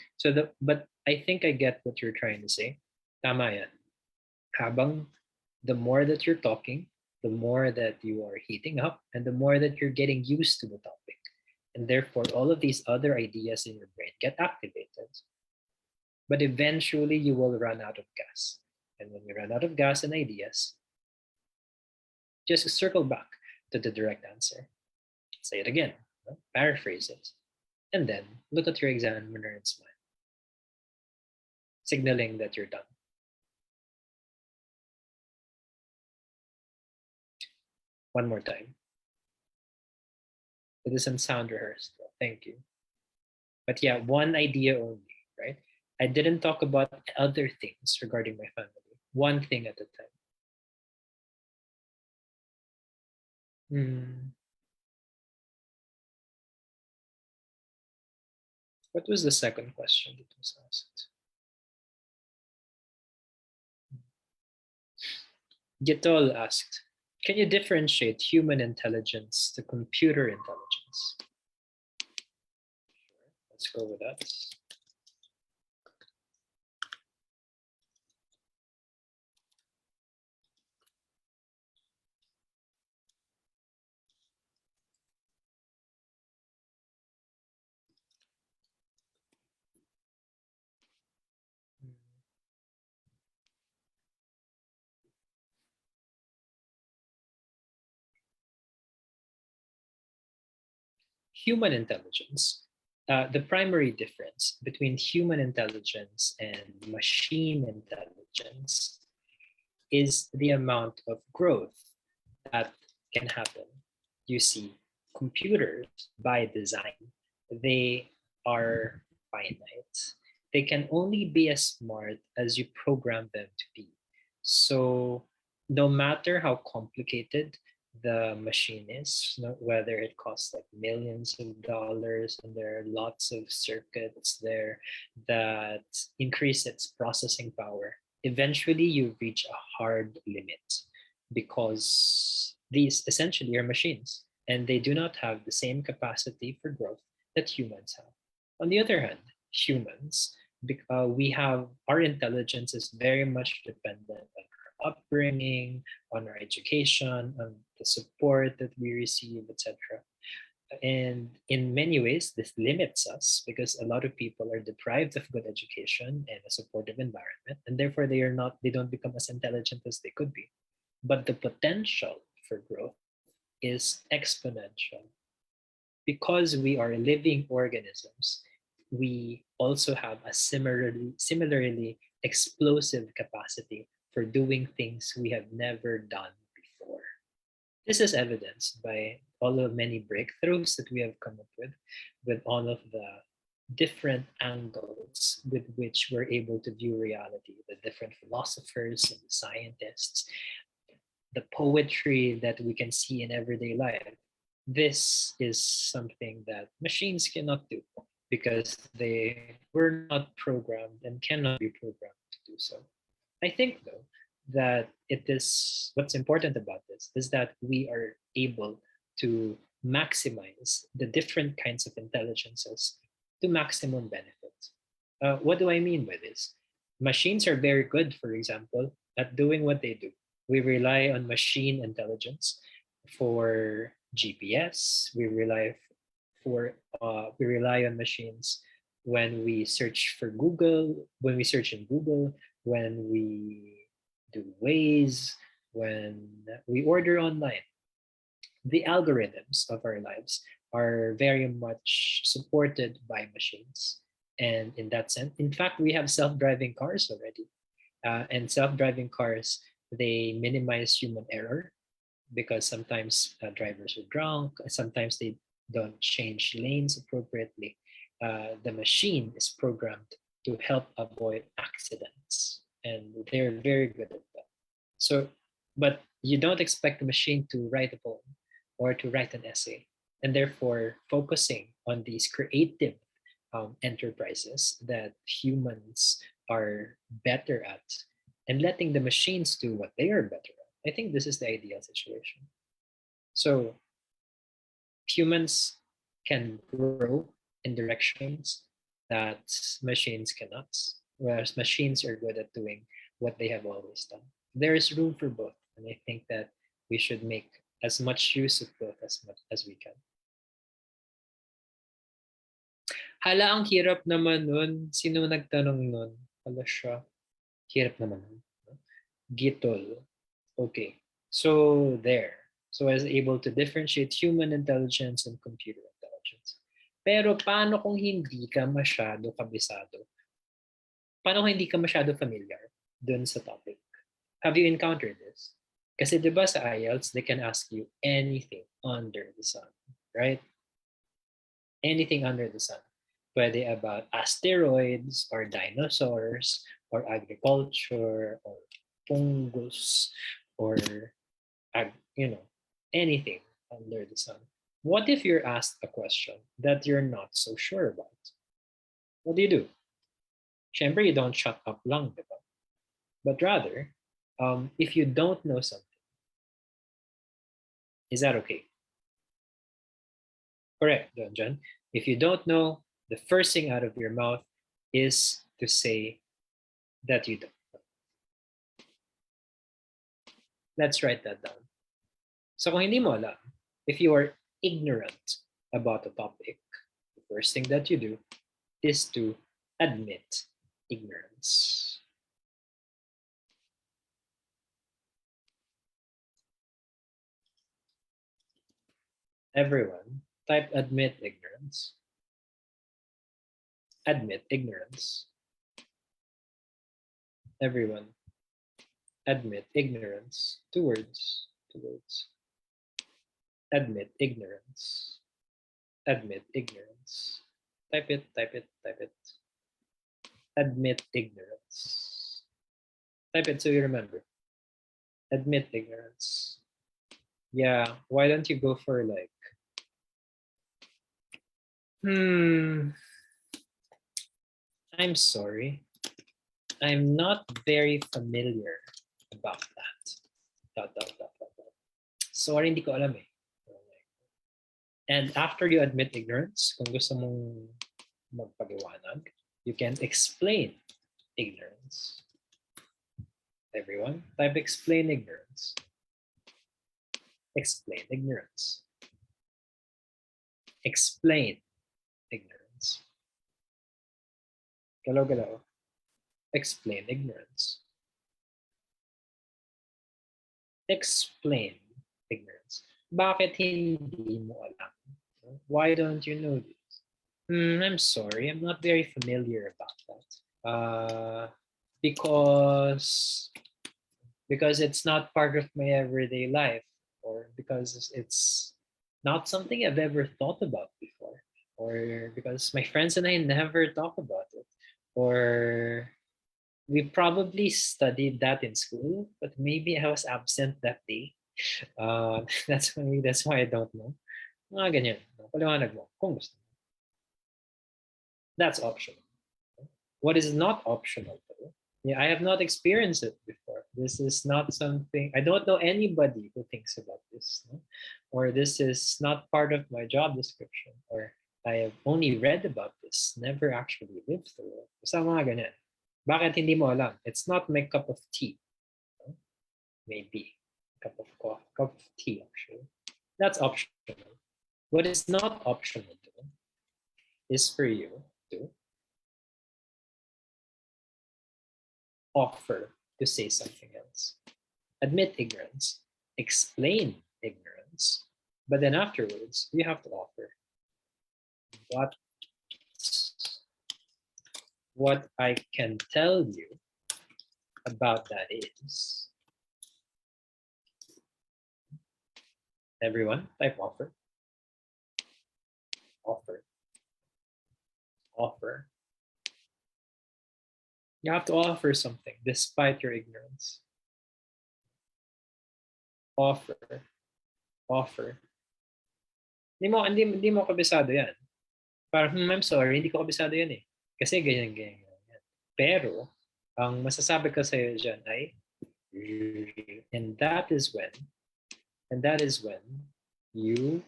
But I think I get what you're trying to say. Tama yan. Habang the more that you're talking, the more that you are heating up, and the more that you're getting used to the topic. And therefore, all of these other ideas in your brain get activated. But eventually, you will run out of gas. And when you run out of gas and ideas, just circle back to the direct answer. Say it again, paraphrase it, and then look at your examiner and smile, signaling that you're done. One more time. It isn't sound rehearsed. Thank you. But yeah, one idea only, right? I didn't talk about other things regarding my family. One thing at a time. What was the second question that was asked? Gitol asked, can you differentiate human intelligence to computer intelligence? Sure, let's go with that. human intelligence, the primary difference between human intelligence and machine intelligence is the amount of growth that can happen. You see, computers by design, they are finite. They can only be as smart as you program them to be. So, no matter how complicated the machine is, whether it costs like millions of dollars and there are lots of circuits there that increase its processing power, eventually you reach a hard limit because these essentially are machines and they do not have the same capacity for growth that humans have. On the other hand, humans, we have our intelligence is very much dependent on our upbringing, on our education, on the support that we receive, etc. And in many ways, this limits us because a lot of people are deprived of good education and a supportive environment, and therefore they don't become as intelligent as they could be. But the potential for growth is exponential. Because we are living organisms, we also have a similarly explosive capacity for doing things we have never done before. This is evidenced by all the many breakthroughs that we have come up with all of the different angles with which we're able to view reality, the different philosophers and scientists, the poetry that we can see in everyday life. This is something that machines cannot do because they were not programmed and cannot be programmed to do so. I think, though, that it is what's important about this is that we are able to maximize the different kinds of intelligences to maximum benefit. What do I mean by this? Machines are very good, for example, at doing what they do. We rely on machine intelligence for GPS. We rely on machines when we search for Google, when we search in Google, when we do Waze, when we order online. The algorithms of our lives are very much supported by machines. And in that sense, in fact, we have self-driving cars already. And self-driving cars, they minimize human error because sometimes drivers are drunk, sometimes they don't change lanes appropriately. The machine is programmed to help avoid accidents, and they're very good at that. So, but you don't expect the machine to write a poem or to write an essay, and therefore focusing on these creative enterprises that humans are better at and letting the machines do what they are better at. I think this is the ideal situation. So humans can grow in directions that machines cannot, whereas machines are good at doing what they have always done. There is room for both, and I think that we should make as much use of both as much as we can. Hala, ang hirap naman nun. Sino nagtanong nun? Hala siya. Hirap naman nun. Gitol. Okay. So there. So I was able to differentiate human intelligence and computer intelligence. Pero paano kung hindi ka masyado kabisado? Paano kung hindi ka masyado familiar dun sa topic? Have you encountered this? Kasi di ba sa Ielts, they can ask you anything under the sun, right? Anything under the sun. Pwede about asteroids or dinosaurs or agriculture or fungus or anything under the sun. What if you're asked a question that you're not so sure about? What do? Syempre, you don't shut up lang, diba? But rather, if you don't know something, is that okay? Correct, John. If you don't know, the first thing out of your mouth is to say that you don't know. Let's write that down. So kung hindi mo alam, if you are ignorant about a topic, the first thing that you do is to admit ignorance. Everyone Type admit ignorance. Admit ignorance. Everyone, admit ignorance. Two words. Two words. Admit ignorance. Admit ignorance. Type it, type it, type it. Admit ignorance. Type it so you remember. Admit ignorance. Yeah, why don't you go for like, I'm sorry. I'm not very familiar about that. Dot, dot, dot, dot, dot. Sorry, hindi ko alam eh. And after you admit ignorance, kung gusto mong magpaliwanag, you can explain ignorance. Everyone, type explain ignorance. Explain ignorance. Explain ignorance. Galaw, galaw. Explain ignorance. Explain ignorance. Bakit hindi mo alam? Why don't you know this? I'm sorry, I'm not very familiar about that. Because it's not part of my everyday life, or because it's not something I've ever thought about before, or because my friends and I never talk about it, or we probably studied that in school, but maybe I was absent that day. That's why I don't know. Mga ganyan. Paliwanag mo kung gusto. That's optional. What is not optional though? Yeah, I have not experienced it before. This is not something, I don't know anybody who thinks about this, no? Or this is not part of my job description, or I have only read about this, never actually lived through it. Basta mga ganyan. Bakit hindi mo alam? It's not my cup of tea. No? Maybe cup of tea actually. That's optional. What is not optional though is for you to offer to say something else. Admit ignorance, explain ignorance, but then afterwards, you have to offer what I can tell you about that is. Everyone, type offer. Offer. Offer. You have to offer something despite your ignorance. Offer. Offer. Hindi mo kabisado yan. Parang, I'm sorry, hindi ko kabisado yan eh. Kasi ganyan. Pero, ang masasabi ko sa'yo dyan ay, and that is when you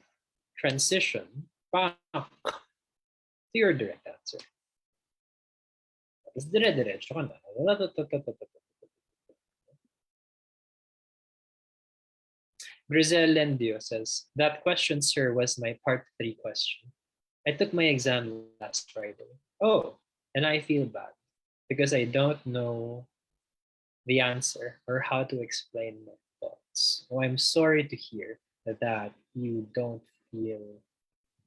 transition back to your direct answer. Tapos dire-diretso ka na. Grizel Lendio says, that question, sir, was my part 3 question. I took my exam last Friday. Oh, and I feel bad because I don't know the answer or how to explain my thoughts. Oh, I'm sorry to hear that you don't feel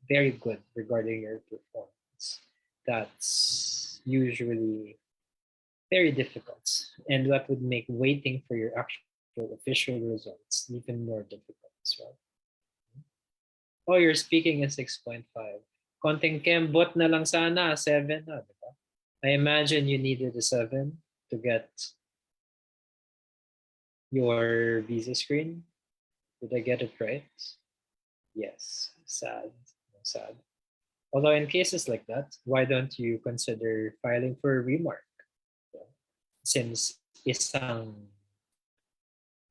very good regarding your performance. That's usually very difficult, and that would make waiting for your actual official results even more difficult as well. Oh, your speaking is 6.5. Konting kembot na lang sana, 7 na, diba? I imagine you needed a 7 to get your visa screen. Did I get it right? Yes. Sad. Sad. Although in cases like that, why don't you consider filing for a remark? Since isang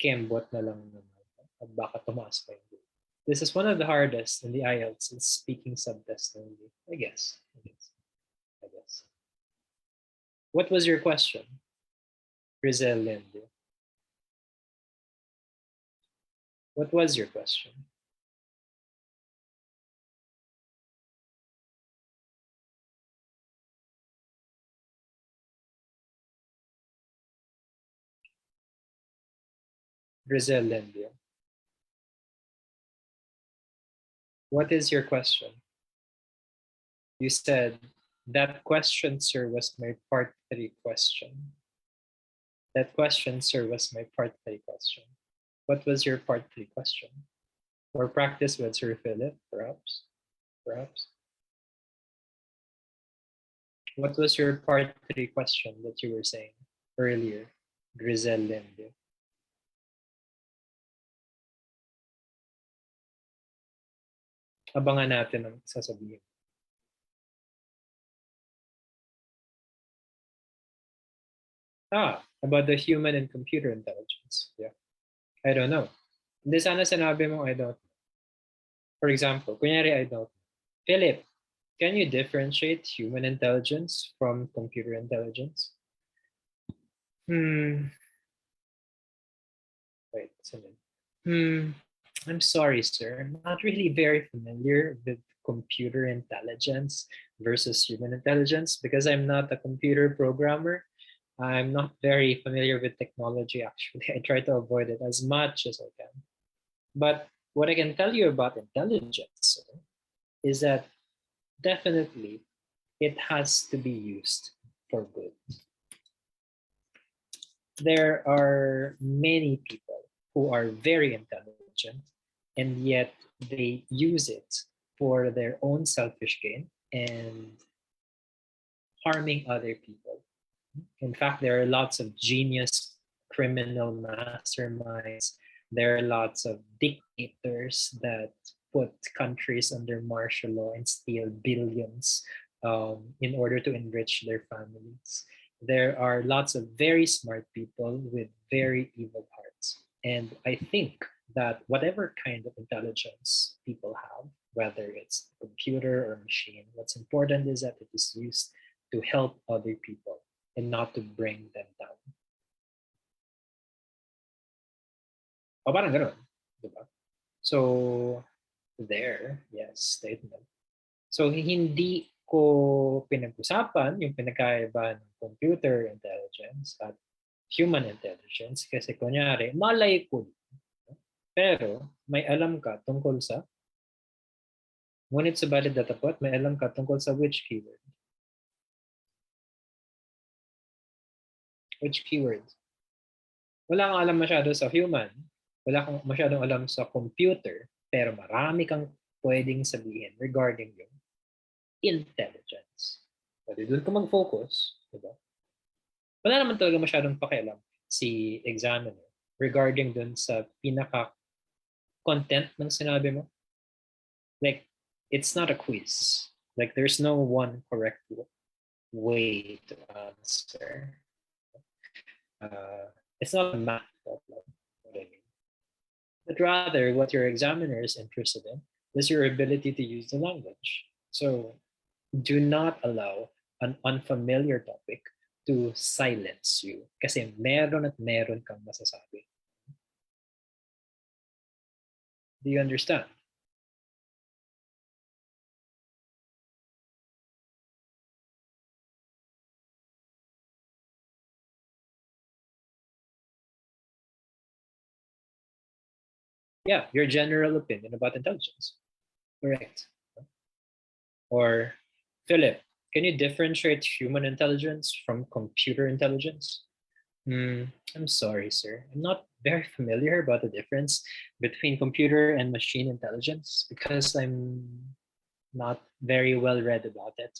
kembot na lang naman, baka tumaas pa yung grade. This is one of the hardest in the Ielts in speaking subtest only, I guess. What was your question, Rizel Lende? What was your question? Rizel Lende. What is your question? You said that question, sir, was my part three question. That question, sir, was my part three question. What was your part three question? Or practice with Sir Philip, perhaps? Perhaps. What was your part three question that you were saying earlier, Grizel Linde? Abangan natin ang sasabihin. About the human and computer intelligence. Yeah. I don't know. Hindi sana sinabi mo I don't know. For example, kunyari I don't know. Philip, can you differentiate human intelligence from computer intelligence? Hmm. Wait, I'm sorry, sir. I'm not really very familiar with computer intelligence versus human intelligence because I'm not a computer programmer. I'm not very familiar with technology, actually. I try to avoid it as much as I can. But what I can tell you about intelligence, sir, is that definitely it has to be used for good. There are many people who are very intelligent and yet they use it for their own selfish gain and harming other people. In fact, there are lots of genius criminal masterminds. There are lots of dictators that put countries under martial law and steal billions in order to enrich their families. There are lots of very smart people with very evil hearts. And I think that whatever kind of intelligence people have, whether it's computer or machine, what's important is that it is used to help other people and not to bring them down. O parang ganun, di ba? So, there, yes, statement. So, hindi ko pinag-usapan yung pinagkaiba ng computer intelligence at human intelligence kasi kunyari, malay ko. Pero, may alam ka tungkol sa ngunit subalit datapot, may alam ka tungkol sa which keyword? Which keyword? Wala kang alam masyado sa human, wala kang masyadong alam sa computer, pero marami kang pwedeng sabihin regarding yung intelligence. Pwede doon ka mag-focus, diba? Wala naman talaga masyadong pakialam si examiner regarding dun sa pinaka-content ng sinabi mo. Like, it's not a quiz. Like, there's no one correct way to answer. It's not a math problem, what I mean. But rather, what your examiner is interested in is your ability to use the language. So do not allow an unfamiliar topic to silence you kasi meron at meron kang masasabi. Do you understand? Yeah, your general opinion about intelligence. Correct. Or, Philip, can you differentiate human intelligence from computer intelligence? I'm sorry, sir. I'm not very familiar about the difference between computer and machine intelligence because I'm not very well read about it.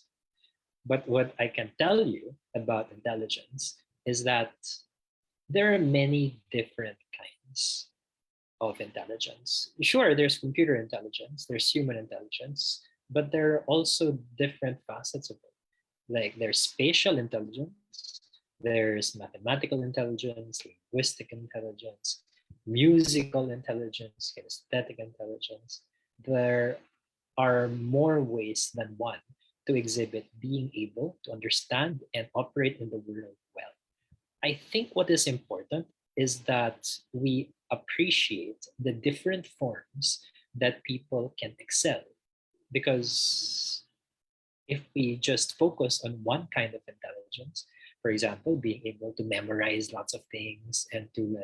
But what I can tell you about intelligence is that there are many different kinds of intelligence. Sure, there's computer intelligence, there's human intelligence, but there are also different facets of it. Like there's spatial intelligence, there's mathematical intelligence, linguistic intelligence, musical intelligence, kinesthetic intelligence. There are more ways than one to exhibit being able to understand and operate in the world well. I think what is important is that we appreciate the different forms that people can excel because if we just focus on one kind of intelligence, for example, being able to memorize lots of things and to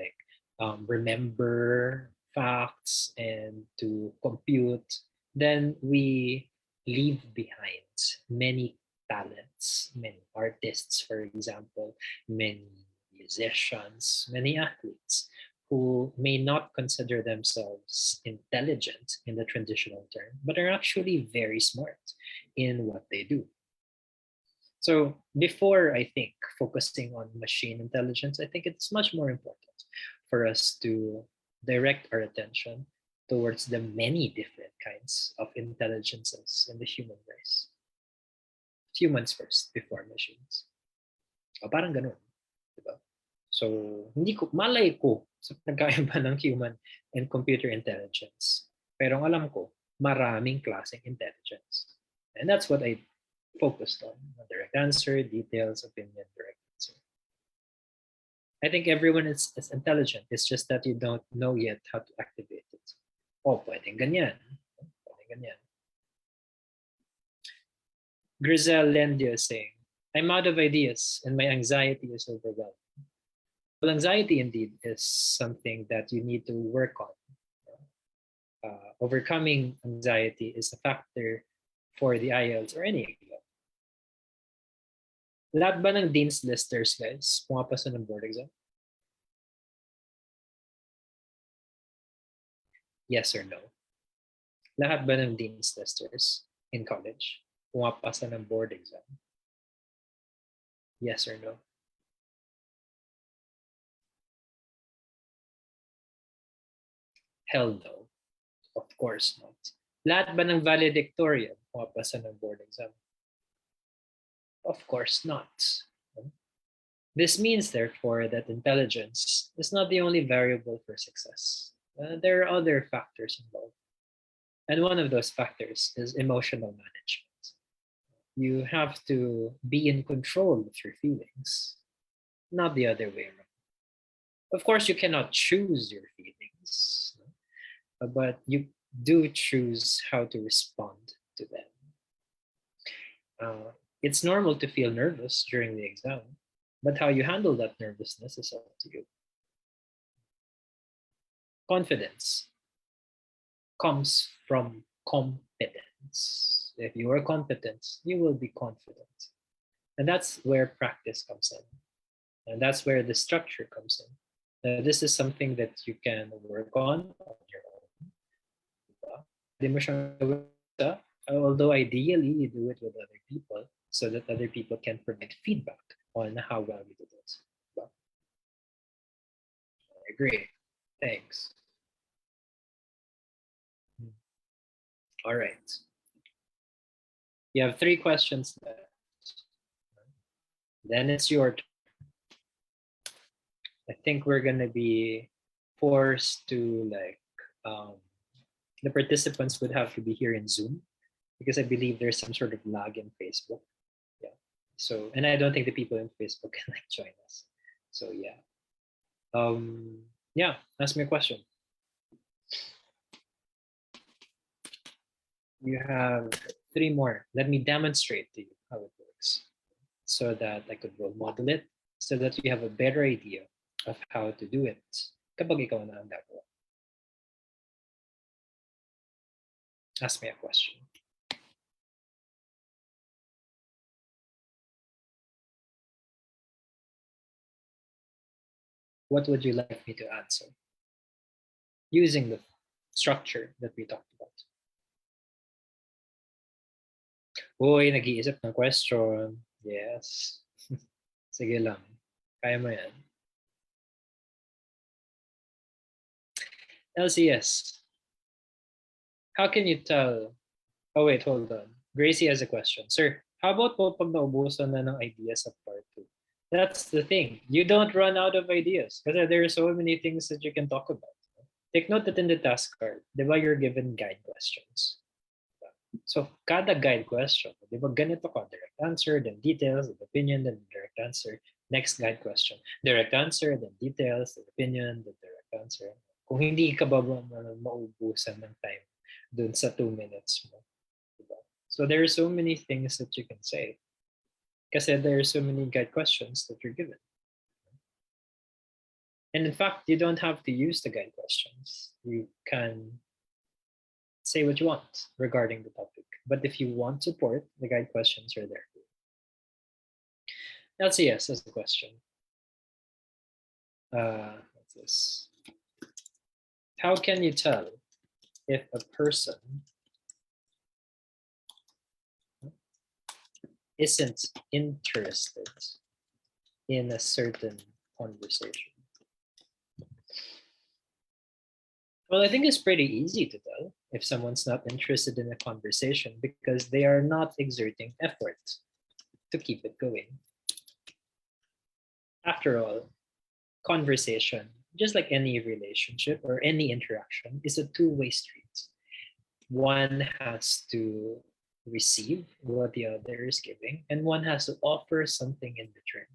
remember facts and to compute, then we leave behind many talents, many artists, for example, many musicians, many athletes who may not consider themselves intelligent in the traditional term, but are actually very smart in what they do. So before I think focusing on machine intelligence, I think it's much more important for us to direct our attention towards the many different kinds of intelligences in the human race. Humans first before machines. O parang ganun, di ba? So, hindi ko, malay ko sa pagkaiba ng human and computer intelligence. Pero ang alam ko, maraming klaseng intelligence. And that's what I focused on. Direct answer, details, opinion, direct answer. I think everyone is intelligent. It's just that you don't know yet how to activate it. Oh, pwedeng ganyan. Pwedeng ganyan. Grizel Lendia is saying, I'm out of ideas and my anxiety is overwhelmed. Well, anxiety indeed is something that you need to work on. Overcoming anxiety is a factor for the Ielts or any exam. Lahat ba ng Dean's Listers, guys, pumapasa ng board exam? Yes or no? Lahat ba ng Dean's Listers in college pumapasa ng board exam? Yes or no? Hell no. Of course not. Lahat ba ng valedictorian pumapasa ng board exam? Of course not. This means, therefore, that intelligence is not the only variable for success. There are other factors involved. And one of those factors is emotional management. You have to be in control of your feelings, not the other way around. Of course, you cannot choose your feelings, but you do choose how to respond to them. It's normal to feel nervous during the exam, but how you handle that nervousness is up to you. Confidence comes from competence. If you are competent, you will be confident. And that's where practice comes in. And that's where the structure comes in. This is something that you can work on your own. Although ideally you do it with other people so that other people can provide feedback on how well you did it. I agree. Thanks. All right. You have 3 questions left. Then it's your turn. I think we're gonna be forced to the participants would have to be here in Zoom because I believe there's some sort of lag in Facebook. Yeah. So, and I don't think the people in Facebook can join us. So yeah. Yeah, ask me a question. You have 3 more. Let me demonstrate to you how it works so that I could role model it so that you have a better idea of how to do it kapag ikaw na ang gagawa. Ask me a question. What would you like me to answer? Using the structure that we talked about. Uy, nag-iisip ng question. Yes. Sige lang. Kaya mo yan. LCS. How can you tell? Oh wait, hold on. Gracie has a question. Sir, how about po pag naubusan na ng ideas sa part 2? That's the thing. You don't run out of ideas because there are so many things that you can talk about. Take note that in the task card, di ba you're given guide questions. So kada guide question, di ba ganito ka, direct answer, then details, then opinion, then direct answer. Next guide question, direct answer, then details, then opinion, then direct answer. Kung hindi ka ba maubusan ng time dun sa 2 minutes mo. Diba? So there are so many things that you can say. Kasi there are so many guide questions that you're given. And in fact, you don't have to use the guide questions. You can say what you want regarding the topic. But if you want support, the guide questions are there. LCS as a question. What's this? How can you tell if a person isn't interested in a certain conversation? Well, I think it's pretty easy to tell if someone's not interested in a conversation because they are not exerting effort to keep it going. After all, conversation, just like any relationship or any interaction, is a two-way street. One has to receive what the other is giving, and one has to offer something in return.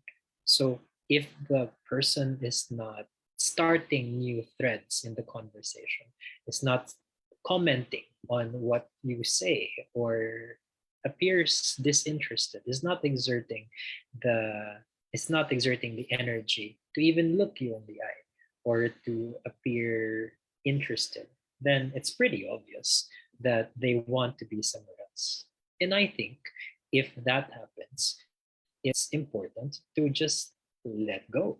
So if the person is not starting new threads in the conversation, is not commenting on what you say or appears disinterested, the is not exerting the energy to even look you in the eye or to appear interested, then it's pretty obvious that they want to be somewhere else. And I think if that happens, it's important to just let go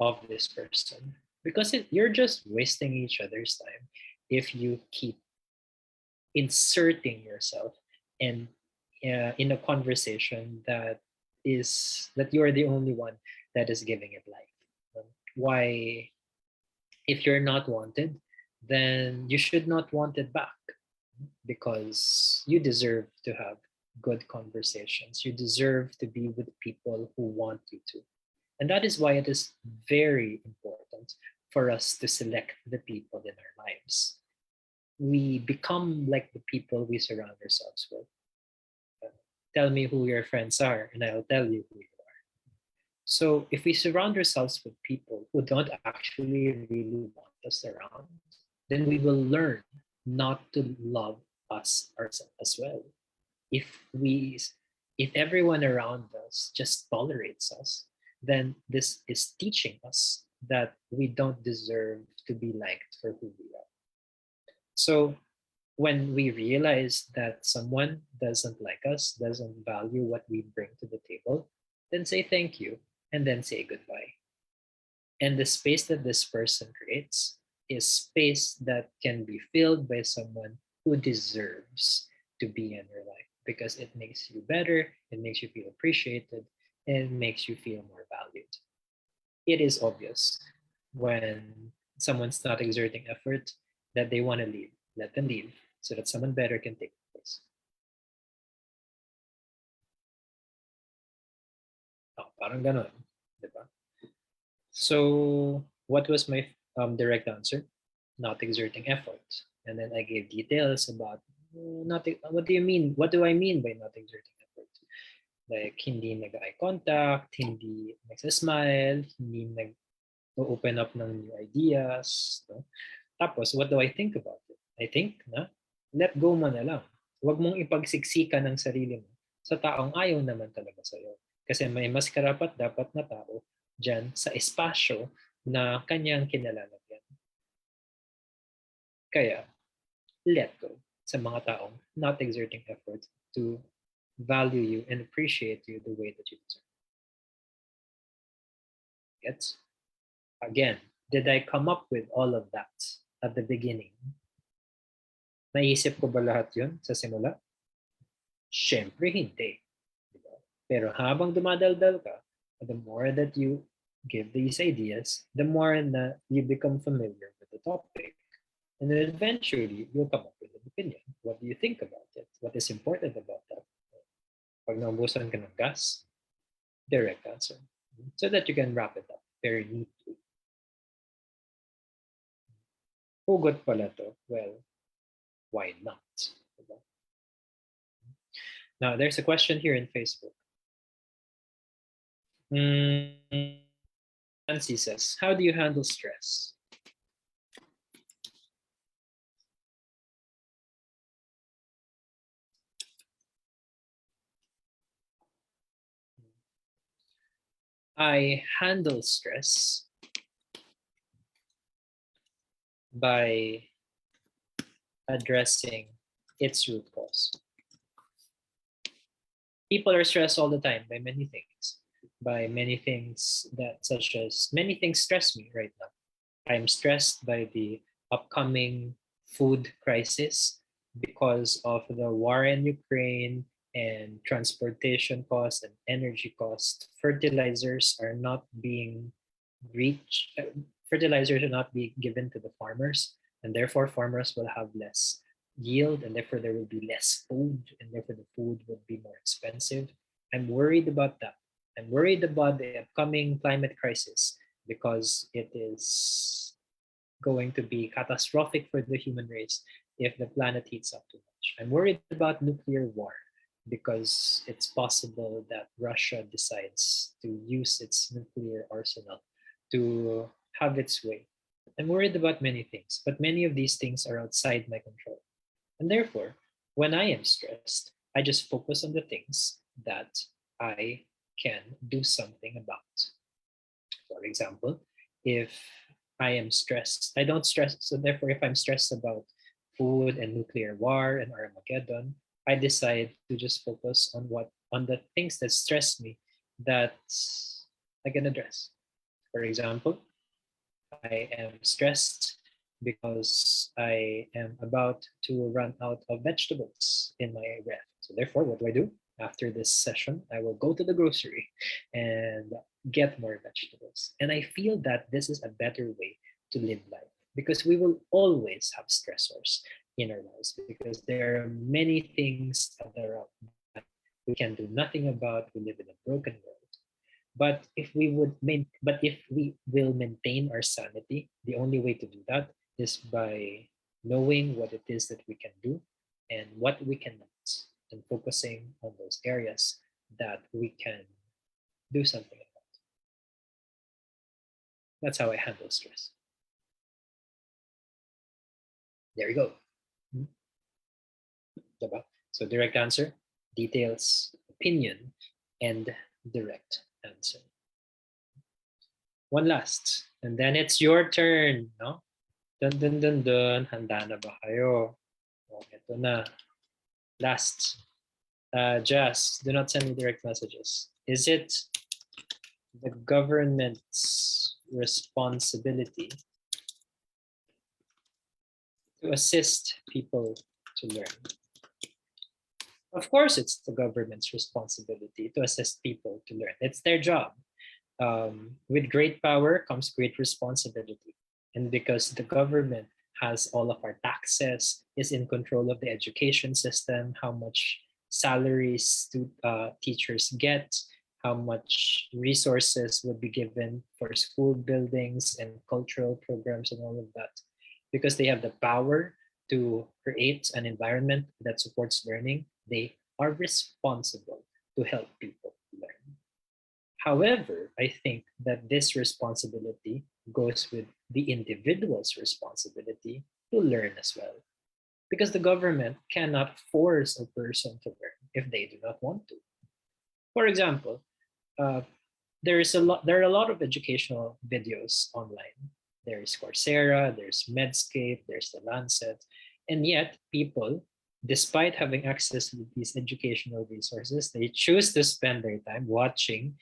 of this person because you're just wasting each other's time if you keep inserting yourself and in a conversation that you're the only one that is giving it life. Why, if you're not wanted, then you should not want it back because you deserve to have good conversations. You deserve to be with people who want you to. And that is why it is very important for us to select the people in our lives. We become like the people we surround ourselves with. Tell me who your friends are, and I'll tell you who you are. So if we surround ourselves with people who don't actually really want us around, then we will learn not to love us ourselves as well. If we if everyone around us just tolerates us, then this is teaching us that we don't deserve to be liked for who we are. So when we realize that someone doesn't like us, doesn't value what we bring to the table, then say thank you and then say goodbye. And the space that this person creates is space that can be filled by someone who deserves to be in your life because it makes you better, it makes you feel appreciated, and it makes you feel more valued. It is obvious when someone's not exerting effort that they want to leave. Let them leave so that someone better can take place. Oh, parang ganon, di ba? So what was my direct answer? Not exerting effort. And then I gave details about not. What do you mean? What do I mean by not exerting effort? Like hindi nag-eye contact, hindi nag-smile, hindi nag-open up ng new ideas. No? Tapos, what do I think about it? I think na let go mo na lang. Huwag mong ipagsiksika ng sarili mo sa taong ayaw naman talaga sa'yo. Kasi may mas karapat dapat na tao dyan sa espasyo na kanyang kinalalagyan. Kaya, let go sa mga taong not exerting effort to value you and appreciate you the way that you deserve. Gets? Again, did I come up with all of that at the beginning? Naisip ko ba lahat yun sa simula? Siyempre hindi. Diba? Pero habang dumadaldal ka, the more that you give these ideas, the more na you become familiar with the topic. And then eventually, you'll come up with an opinion. What do you think about it? What is important about that? Pag naubusan ka ng gas, direct answer. So that you can wrap it up very neatly. Hugot pala to. Well, why not? Now, there's a question here in Facebook. Nancy says, how do you handle stress? I handle stress by addressing its root cause. People are stressed all the time by many things, such as many things stress me right now. I'm stressed by the upcoming food crisis because of the war in Ukraine and transportation costs and energy costs. Reached. Fertilizers are not being given to the farmers, and therefore farmers will have less yield, and therefore there will be less food, and therefore the food would be more expensive. I'm worried about that. I'm worried about the upcoming climate crisis because it is going to be catastrophic for the human race if the planet heats up too much. I'm worried about nuclear war because it's possible that Russia decides to use its nuclear arsenal to have its way. I'm worried about many things, but many of these things are outside my control. And therefore, when I am stressed, I just focus on the things that I can do something about. For example, if I am stressed, I don't stress. So therefore, if I'm stressed about food and nuclear war and Armageddon, I decide to just focus on the things that stress me that I can address. For example, I am stressed because I am about to run out of vegetables in my ref. So therefore, what do? After this session, I will go to the grocery and get more vegetables. And I feel that this is a better way to live life because we will always have stressors in our lives because there are many things that we can do nothing about. We live in a broken world. But if we will maintain our sanity, the only way to do that is by knowing what it is that we can do and what we cannot, and focusing on those areas that we can do something about. That's how I handle stress. There you go. So direct answer, details, opinion, and direct answer. One last, and then it's your turn, no? Dun dun dun dun. Handa na ba kayo? Oh, ito na. Last. Jazz, do not send me direct messages. Is it the government's responsibility to assist people to learn? Of course, it's the government's responsibility to assist people to learn. It's their job. With great power comes great responsibility. And because the government has all of our taxes, is in control of the education system, how much salaries teachers get, how much resources would be given for school buildings and cultural programs and all of that. Because they have the power to create an environment that supports learning, they are responsible to help people learn. However, I think that this responsibility goes with the individual's responsibility to learn as well. Because the government cannot force a person to learn if they do not want to. For example, there are a lot of educational videos online. There's Coursera, there's Medscape, there's the Lancet, and yet people, despite having access to these educational resources, they choose to spend their time watching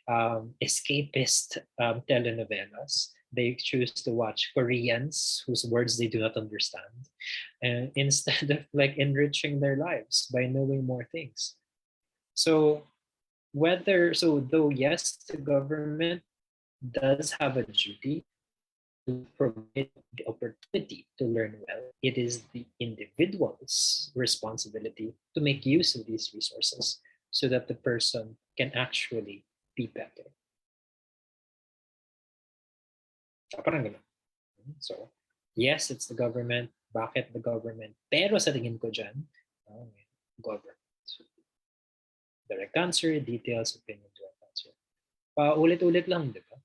escapist telenovelas. They choose to watch Koreans whose words they do not understand, and instead of like enriching their lives by knowing more things. So though yes, the government does have a duty to provide the opportunity to learn well, it is the individual's responsibility to make use of these resources so that the person can actually be better. So, yes, it's the government. Bakit the government? Pero sa tingin ko dyan, government. So, direct answer, details, opinion, direct answer. Paulit-ulit lang, di ba?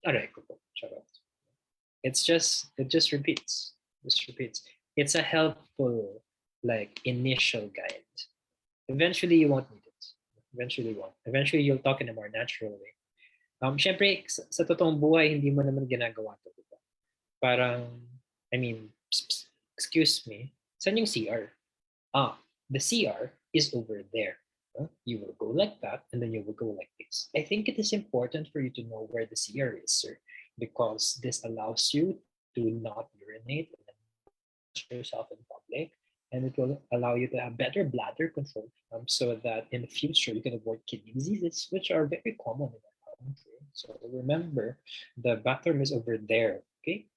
Aray ko po. Charot. It just repeats. Just repeats. It's a helpful like initial guide. Eventually you won't need it. Eventually you won't. Eventually you'll talk in a more natural way. Syempre, sa totoong buhay, hindi mo naman ginagawa ito. Diba? Parang I mean, excuse me. Saan yung CR? The CR is over there. You will go like that, and then you will go like this. I think it is important for you to know where the CR is, sir, because this allows you to not urinate and then wash yourself in public, and it will allow you to have better bladder control, so that in the future you can avoid kidney diseases, which are very common in our country. So remember, the bathroom is over there. Okay.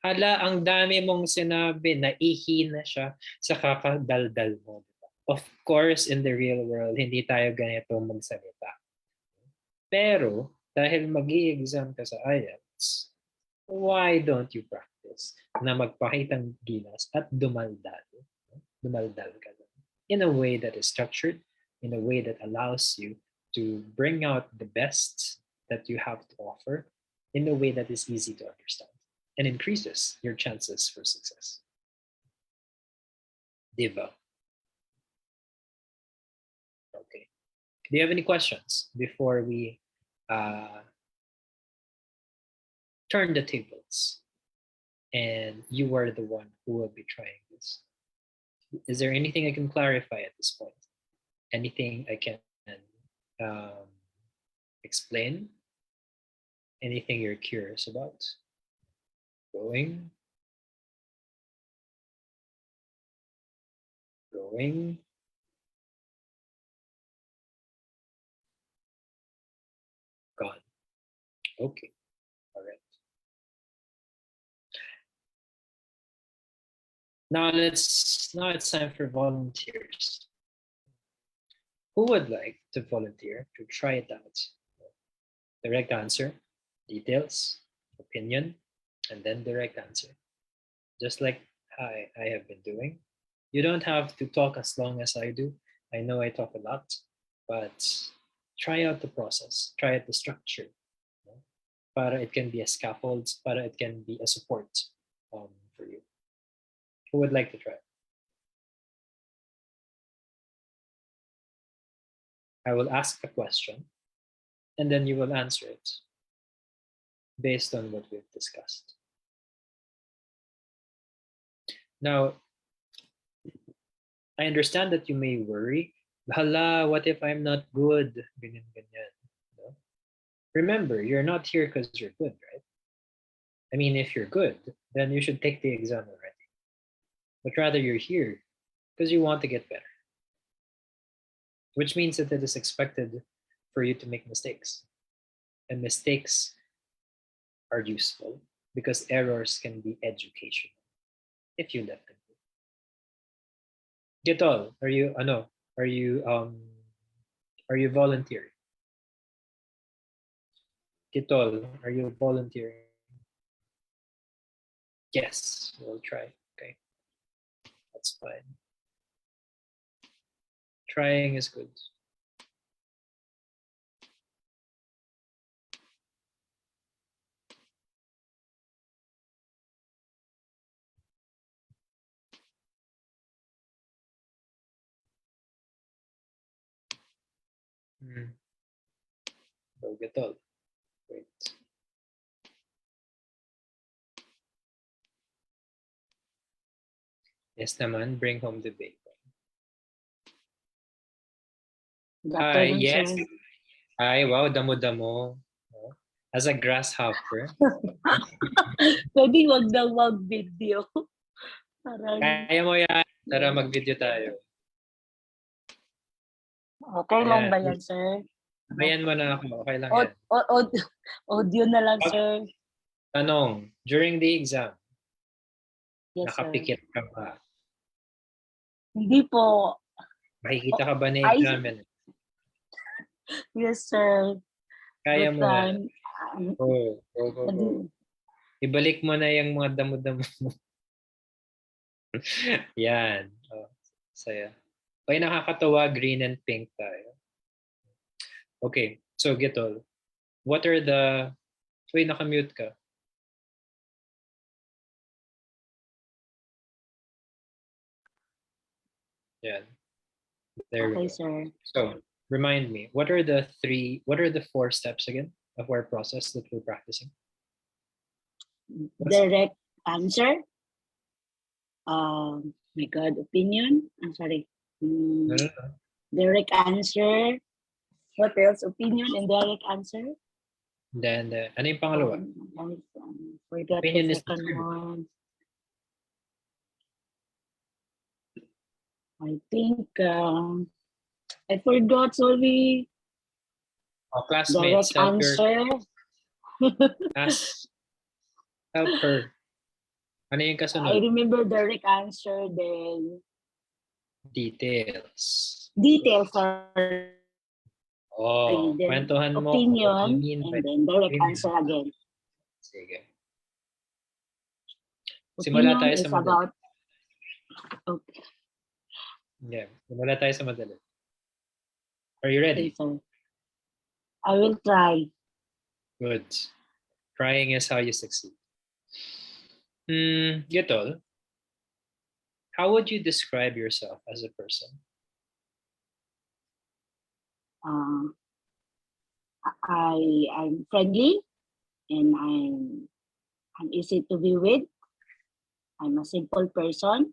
Hala, ang dami mong sinabi, naihi na siya sa kakadaldal mo. Diba? Of course, in the real world, hindi tayo ganito magsalita. Pero, dahil mag-i-exam ka sa IELTS, why don't you practice na magpakitang gilas at dumaldal? Dumaldal ka lang. In a way that is structured, in a way that allows you to bring out the best that you have to offer, in a way that is easy to understand and increases your chances for success. Diva. Okay. Do you have any questions before we turn the tables and you are the one who will be trying this? Is there anything I can clarify at this point? Anything I can um, explain? Anything you're curious about? Going. Gone. Okay. All right. Now it's time for volunteers. Who would like to volunteer to try it out? Direct answer, details, opinion, and then direct answer. Just like I have been doing. You don't have to talk as long as I do. I know I talk a lot, but try out the process, try out the structure. Para it can be a scaffold, para it can be a support for you. Who would like to try? I will ask a question, and then you will answer it based on what we've discussed. Now, I understand that you may worry, hala, what if I'm not good? Ganyan, ganyan. No? Remember, you're not here because you're good, right? I mean, if you're good, then you should take the exam already. But rather, you're here because you want to get better, which means that it is expected for you to make mistakes. And mistakes are useful because errors can be educational if you let them be. Gitol, are you volunteering? Gitol, are you volunteering? Yes, we'll try. Okay. That's fine. Trying is good. So Gitol. Wait. Yes naman, bring home the bacon. Hi, yes. Hi, wow, damo-damo. As a grasshopper. Pwede wag daw mag-video. Parang, Kaya mo yan. Tara, mag-video tayo. okay lang ba yan, sir? Ayan mo na ako. Okay lang yan. Audio na lang, sir. Tanong, during the exam, Yes, sir. nakapikit ka ba? Hindi po. Makikita ka ba na examiner? Yes, sir. Kaya But mo yan. Go. Ibalik mo na yung mga damo-damo mo. Yan. Saya. Okay, nakakatawa, green and pink tayo. Okay, so Gitol, what are the... Wait, nakamute ka. Yan. There we go. Sir. So, remind me, what are the 4 steps again of our process that we're practicing? Direct answer. My God, opinion. I'm sorry. No, no, no. Direct answer. What else? Opinion and direct answer. Then, ano yung pangalawa? Forgot Opinion the is the second third. one. I think I forgot. Sorry. Oh, classmates, Direct help your answer. class. Help her. Ano yung I kasunod? remember direct answer. Then Details. details. Sorry. Oh, Then kwentuhan mo kung what you opinion mean by and then direct opinion. answer again. Sige. Simula Opinion tayo is sa madali. about. Okay, Yeah, simula tayo sa madali. Are you ready? sir. I will try. Good. Trying is how you succeed. Gitol, how would you describe yourself as a person? I'm friendly and I'm easy to be with. I'm a simple person,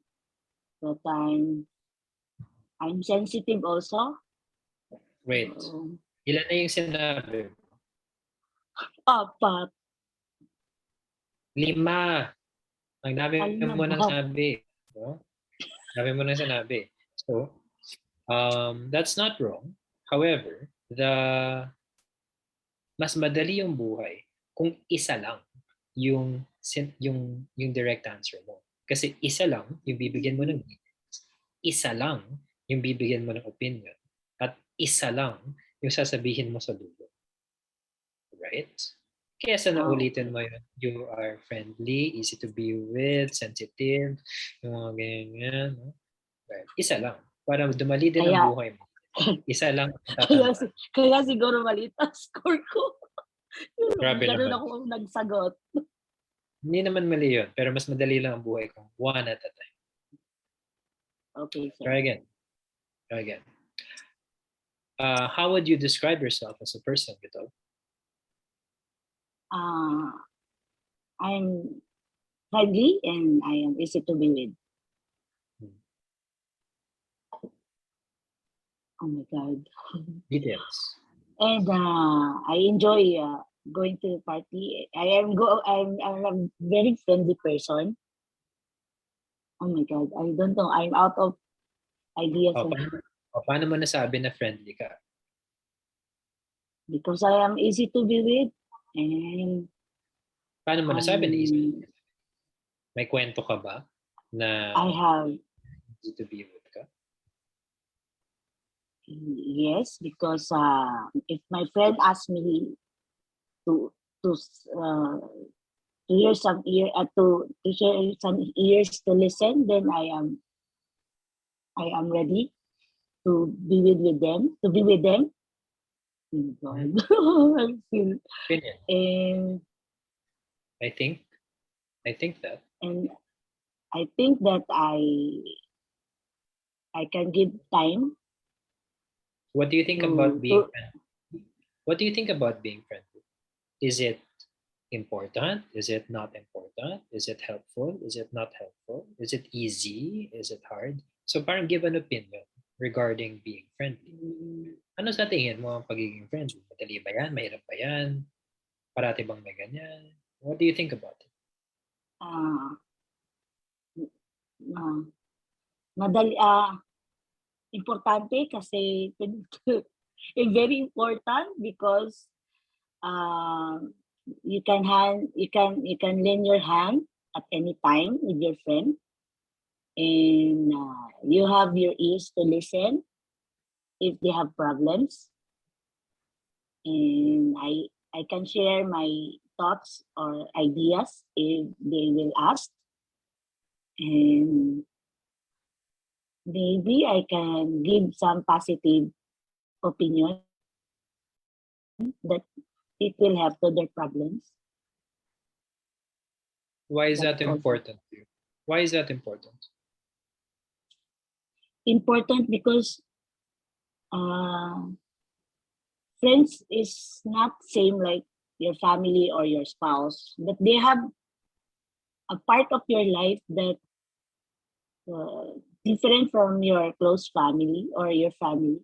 but I'm sensitive also. Wait, ilan na yung sinabi? Apat. 5. Ang dami Ano mo nang ba? sabi. No? Dami mo nang sinabi. So, that's not wrong. However, mas madali yung buhay kung isa lang yung direct answer mo. Kasi isa lang yung bibigyan mo ng details. Isa lang yung bibigyan mo ng opinion. At isa lang yung sasabihin mo sa dulo. Right? Kesa na ulitin mo yun, you are friendly, easy to be with, sensitive, yung mga ganyan. No? Right. Isa lang. Para dumali din ang buhay mo. Isa lang ang Kaya siguro maliit ang score ko. Grabe Ganun naman. ako nagsagot. Hindi naman mali yun, pero mas madali lang ang buhay ko. One at a time. Okay, sir. Try again. Try again. How would you describe yourself as a person, Gito? I'm friendly and I am easy to be with. Oh my God. Details. And I enjoy going to the party. I'm a very friendly person. Oh my God, I don't know. I'm out of ideas Paano mo nasabi na friendly ka? because I am easy to be with. And paano mo nasabi na easy? May kwento ka ba na I have easy to be with ka? Yes, because if my friend asks me to hear some to share some ears to listen, then I am ready to be with them. To be with them. Oh God, I feel. Opinion. And I think that. And I think that I can give time. What do you think about being friendly? What do you think about being friendly? Is it important? Is it not important? Is it helpful? Is it not helpful? Is it easy? Is it hard? So parang give an opinion regarding being friendly. Ano sa tingin mo ang pagiging friendly? Madali ba yan? Mahirap ba yan? Parati bang may ganyan? What do you think about it? Madali, importante kasi very important because you can lend your hand at any time with your friend, and you have your ears to listen if they have problems, and I can share my thoughts or ideas if they will ask, and maybe I can give some positive opinion that it will help to their problems. Why is that important to you? Why is that important? Important because friends is not same like your family or your spouse, but they have a part of your life that different from your close family or your family.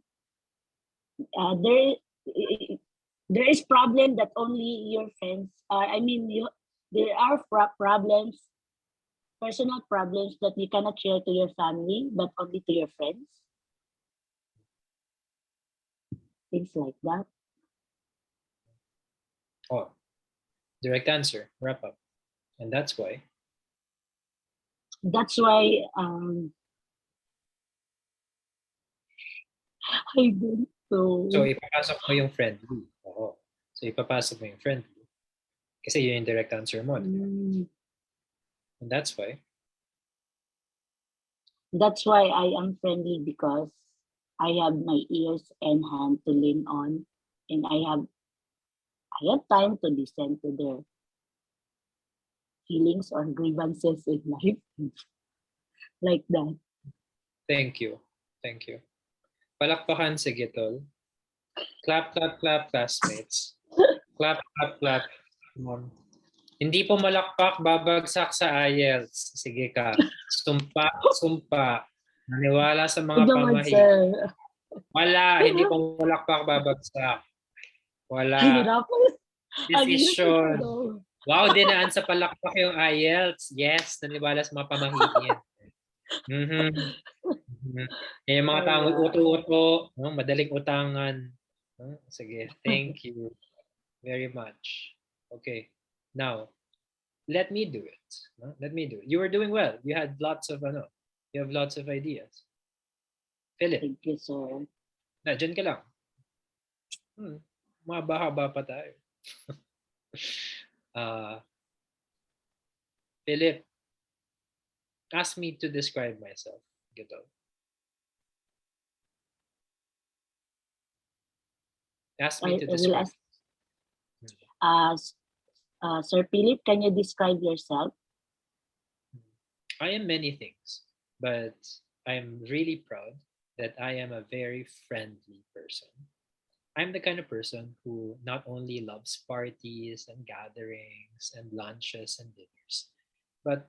Uh, there there is problem that only your friends I mean you there are problems, personal problems that you cannot share to your family but only to your friends, things like that. Oh, direct answer. Wrap up. And that's why. That's why I don't So, know. ipapasok mo yung friendly. Oo. So, ipapasok mo yung friendly. Kasi yun yung direct answer mo. Mm, And that's why. that's why I am friendly, because I have my ears and hand to lean on, and I have time to listen to their feelings or grievances in life, like that. Thank you. Thank you. Palakpakan si Gitol. Clap, clap, clap, classmates. Clap, clap, clap. Hindi po malakpak, babagsak sa Ielts. Sige ka. Sumpa, sumpa. Naniwala sa mga Huwag naman, pamahiin. sir. Wala, hindi po malakpak, babagsak. Wala. Hirapan. Ang hirap Decision. ito. Wow, dinaan sa palakpak yung Ielts. Yes, naniwala sa mga pamahiin. Mhm. Mhm. Yung mga taong uto-uto, no? Madaling utangan. No? Sige, thank you very much. Okay, now, let me do it. No? Let me do it. You were doing well. You had lots of, you have lots of ideas. Philip, Thank you, sir. dyan ka lang. Mahaba-haba pa tayo. Philip, ask me to describe myself. Gito. Ask me to I will describe. ask, Sir Pheelyp, can you describe yourself? I am many things, but I'm really proud that I am a very friendly person. I'm the kind of person who not only loves parties and gatherings and lunches and dinners, but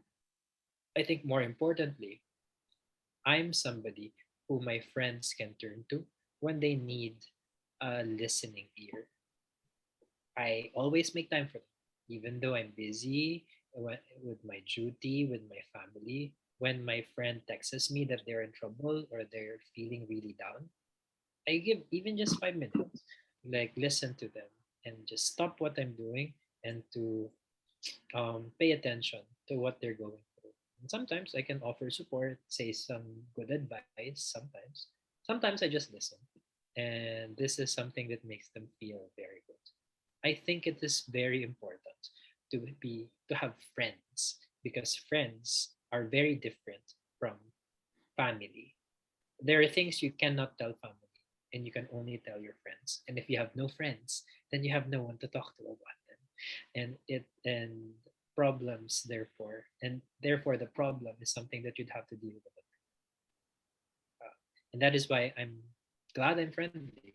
I think more importantly, I'm somebody who my friends can turn to when they need a listening ear. I always make time for them, even though I'm busy with my duty, with my family. When my friend texts me that they're in trouble or they're feeling really down, I give even just 5 minutes, like listen to them and just stop what I'm doing and to pay attention to what they're going through. And sometimes I can offer support, say some good advice. Sometimes I just listen, and this is something that makes them feel very good. I think it is very important to have friends because friends are very different from family. There are things you cannot tell family and you can only tell your friends. And if you have no friends, then you have no one to talk to about them. And problems therefore the problem is something that you'd have to deal with. And that is why I'm glad I'm friendly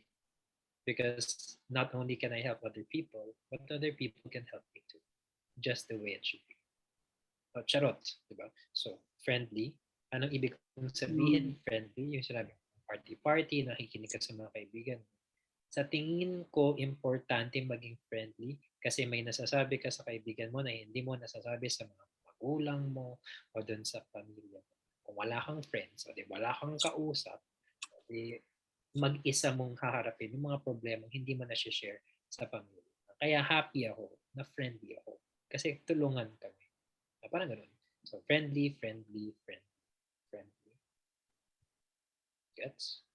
because not only can I help other people, but other people can help me too, just the way it should be. Charot, diba? So, friendly. Anong ibig kong sabihin, friendly? Yung sinabi, party-party, nakikinig ka sa mga kaibigan. Sa tingin ko, importante maging friendly kasi may nasasabi ka sa kaibigan mo na hindi mo nasasabi sa mga magulang mo o dun sa pamilya mo. Kung wala kang friends o di wala kang kausap, di mag-isa mong haharapin yung mga problema hindi mo na-share sa pamilya. Kaya happy ako na friendly ako kasi tulungan kami. Parang ganun. So, friendly, friendly, friendly, friendly. Gets?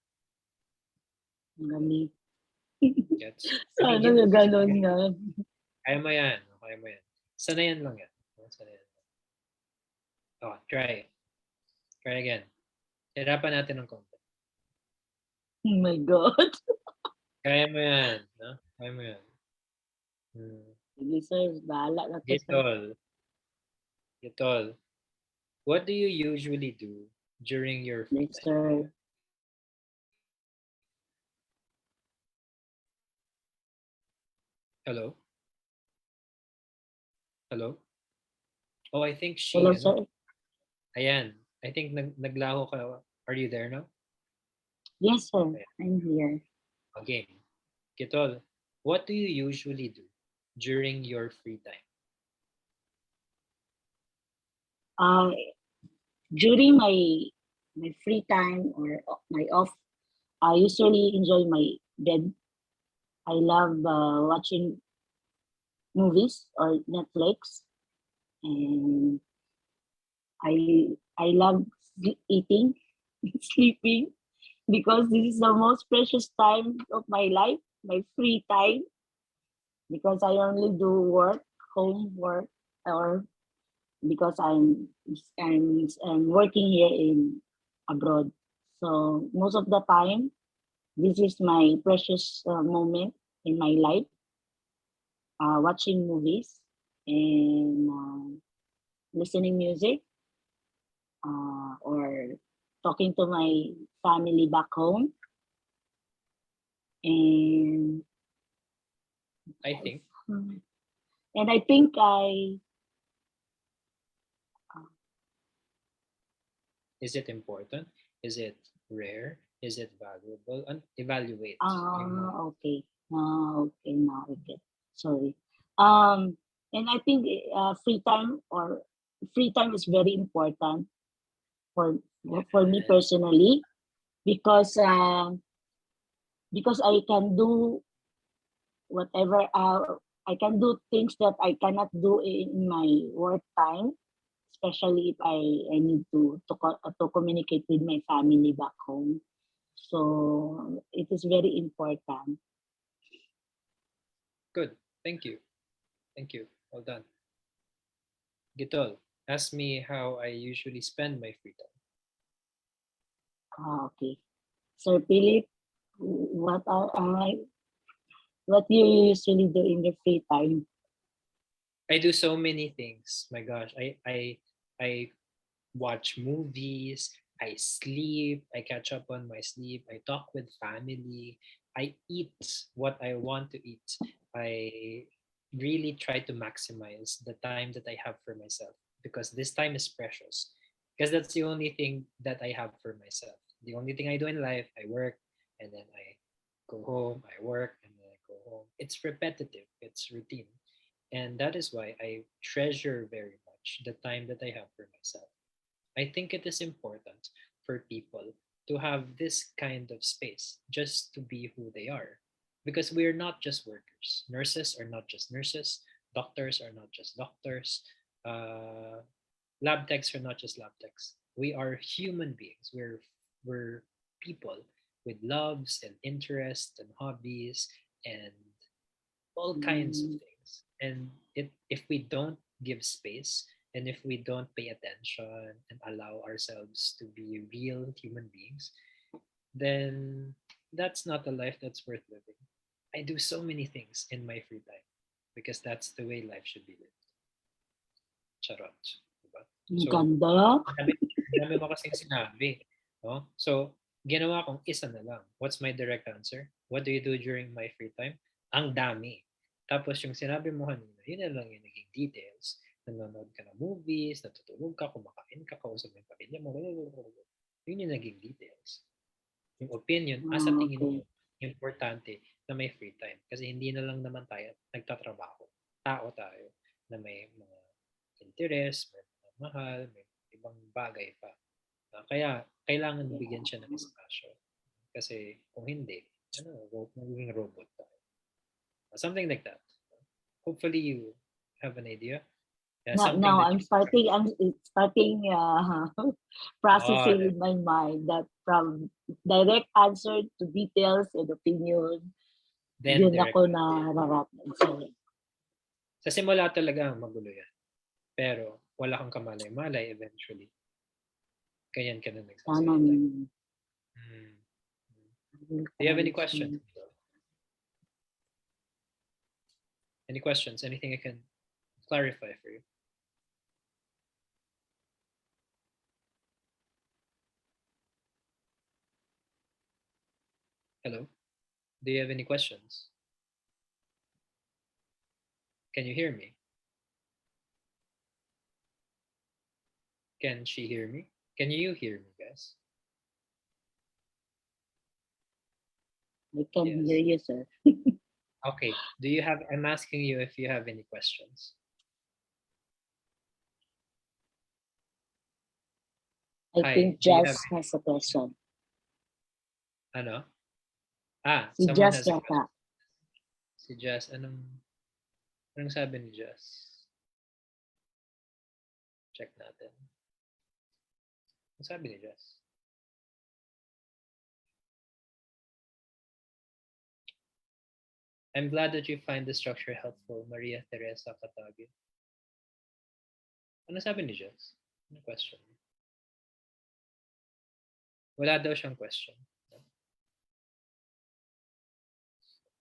Galing. Gets? Sana na gano'n nga. Kaya mo yan. Kaya mo yan. Sanayan lang yan. Sanayan lang. Oh, try. Try again. Hirapan natin ng konti. Oh my God. Kaya mo yan. No? Kaya mo yan. Sige, sir. Bahala na to, sir. Gitol. What do you usually do during your free Yes, time? sir. Hello? Hello? Oh, I think she, Hello, ano, sir. ayan. I think naglaho ka. Are you there now? Yes, sir. Ayan. I'm here. Again. Kitol, what do you usually do during your free time? Uh, During my free time or my off, I usually enjoy my bed. I love watching movies or Netflix, and I love eating, sleeping, because this is the most precious time of my life, my free time, because I only do work, home work, or because I'm working here in abroad. So most of the time, this is my precious moment in my life, watching movies and listening music, or talking to my family back home. And I think, and I think I is it important? Is it rare? Is it valuable? And evaluate yung mga. okay. Okay, now I get. Sorry. Um, and I think free time is very important for for me Yan. personally, because I can do whatever I can do things that I cannot do in my work time, especially if I need to communicate with my family back home. So it is very important. Good. Thank you. Thank you. Well done. Gitol, ask me how I usually spend my free time. Okay. Sir Philip, what are what do you usually do in your free time? I do so many things. My gosh, I watch movies, I sleep, I catch up on my sleep, I talk with family, I eat what I want to eat. I really try to maximize the time that I have for myself because this time is precious. Because that's the only thing that I have for myself. The only thing I do in life, I work and then I go home, I work and then I go home. It's repetitive, it's routine. And that is why I treasure very much the time that I have for myself. I think it is important for people to have this kind of space just to be who they are. Because we are not just workers. Nurses are not just nurses. Doctors are not just doctors. Uh, lab techs are not just lab techs. We are human beings. We're people with loves and interests and hobbies and all kinds of Mm, things. And if we don't give space and if we don't pay attention and allow ourselves to be real human beings, then that's not a life that's worth living. I do so many things in my free time because that's the way life should be lived. Charot. Diba? ang So, ganda. ang dami mo kasing sinabi. No? So, ginawa kong isa na lang. What's my direct answer? What do you do during my free time? Ang dami. Tapos yung sinabi mo kanina, yun na lang yung naging details. Nanonood ka ng movies, natutulog ka, kumakain ka, kausap mo yung pamilya mo. Yun yung naging details. Yung opinion, asa tingin Okay. niyo importante na may free time? Kasi hindi na lang naman tayo nagtatrabaho. Tao tayo na may mga interest, may mga mahal, may ibang bagay pa. Kaya kailangan bigyan siya ng espasyo. Kasi kung hindi, magiging robot tayo. Something like that. Hopefully you have an idea. Something Now that I'm you starting. It's starting processing oh, in my mind that from direct answer to details and opinion, then yun direct ako answer. nararating. So, Sa simula talaga magulo yan. Pero wala kang kamalay-malay eventually. Ganyan ka na sana nagsasalita. Hmm. Do you have any questions? Any questions? Anything I can clarify for you? Hello? Do you have any questions? Can you hear me? Can she hear me? Can you hear me, guys? I can Yes. hear you, sir. Okay. I'm asking you if you have any questions. I Hi, think do you have Jess has a question. ano? Si Someone Jess has a question. yata. Si Jess, anong sabi ni Jess? Check natin. Anong sabi ni Jess? I'm glad that you find the structure helpful, Maria Teresa Katagi. Ano sabi ni Jess? Ano question? Wala daw siyang question.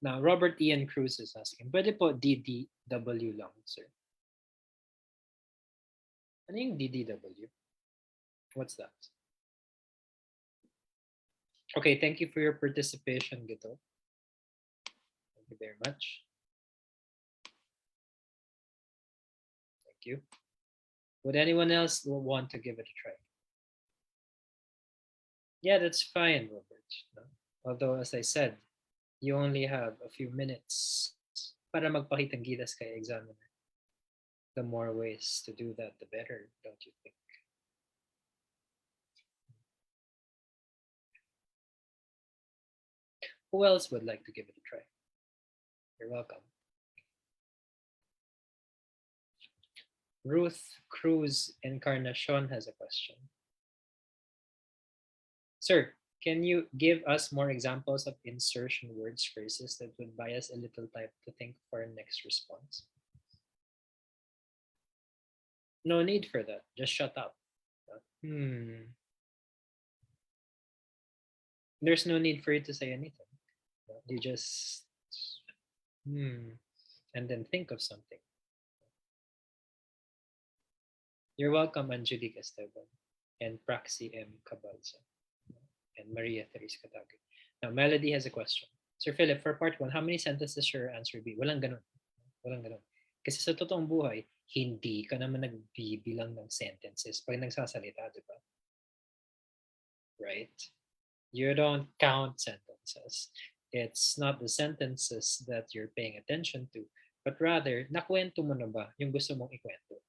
Now, Robert Ian Cruz is asking, pwede po DDW lang, sir? Ano yung DDW? What's that? Okay, thank you for your participation, Gito. Thank you very much. Thank you. Would anyone else want to give it a try? Yeah, that's fine, Robert. No? Although, as I said, you only have a few minutes para magpakitang gilas kay examiner. The more ways to do that, the better, don't you think? Who else would like to give it a try? You're welcome. Ruth Cruz Encarnacion has a question. Sir, can you give us more examples of insertion words phrases that would buy us a little time to think for our next response? No need for that. Just shut up. There's no need for you to say anything. You just and then think of something. You're welcome, Angelique Esteban and Praxi M. Cabalza and Maria Teresa Katagi. Now, Melody has a question. Sir Philip, for part 1, how many sentences should your answer be? Walang ganun. Walang ganun. Kasi sa totoong buhay, hindi ka naman nagbibilang ng sentences pag nagsasalita, di ba? Right? You don't count sentences. It's not the sentences that you're paying attention to, but rather, nakwento mo na ba yung gusto mong ikwento?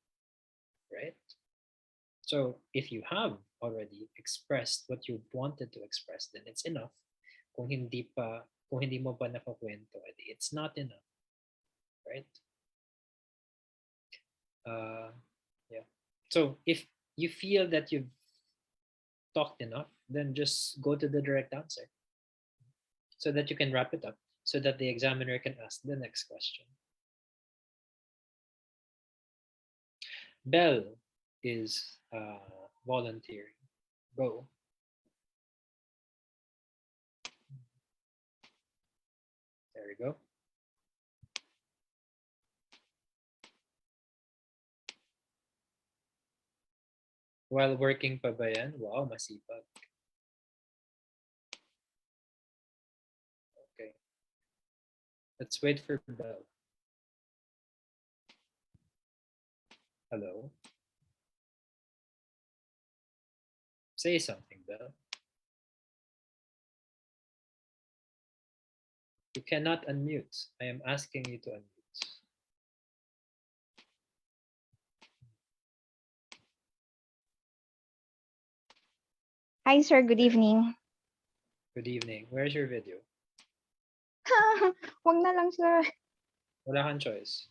Right? So, if you have already expressed what you wanted to express, then it's enough. Kung hindi mo pa nakukwento, it's not enough. Right? Yeah. So, if you feel that you've talked enough, then just go to the direct answer so that you can wrap it up so that the examiner can ask the next question. Bell is volunteering. Go. There we go. While working pa ba yan? Wow, masipag. Okay. Let's wait for Bell. Hello? Say something, Bell. You cannot unmute. I am asking you to unmute. Hi, sir. Good evening. Good evening. Where's your video? Wag na lang, sir. Wala kang choice.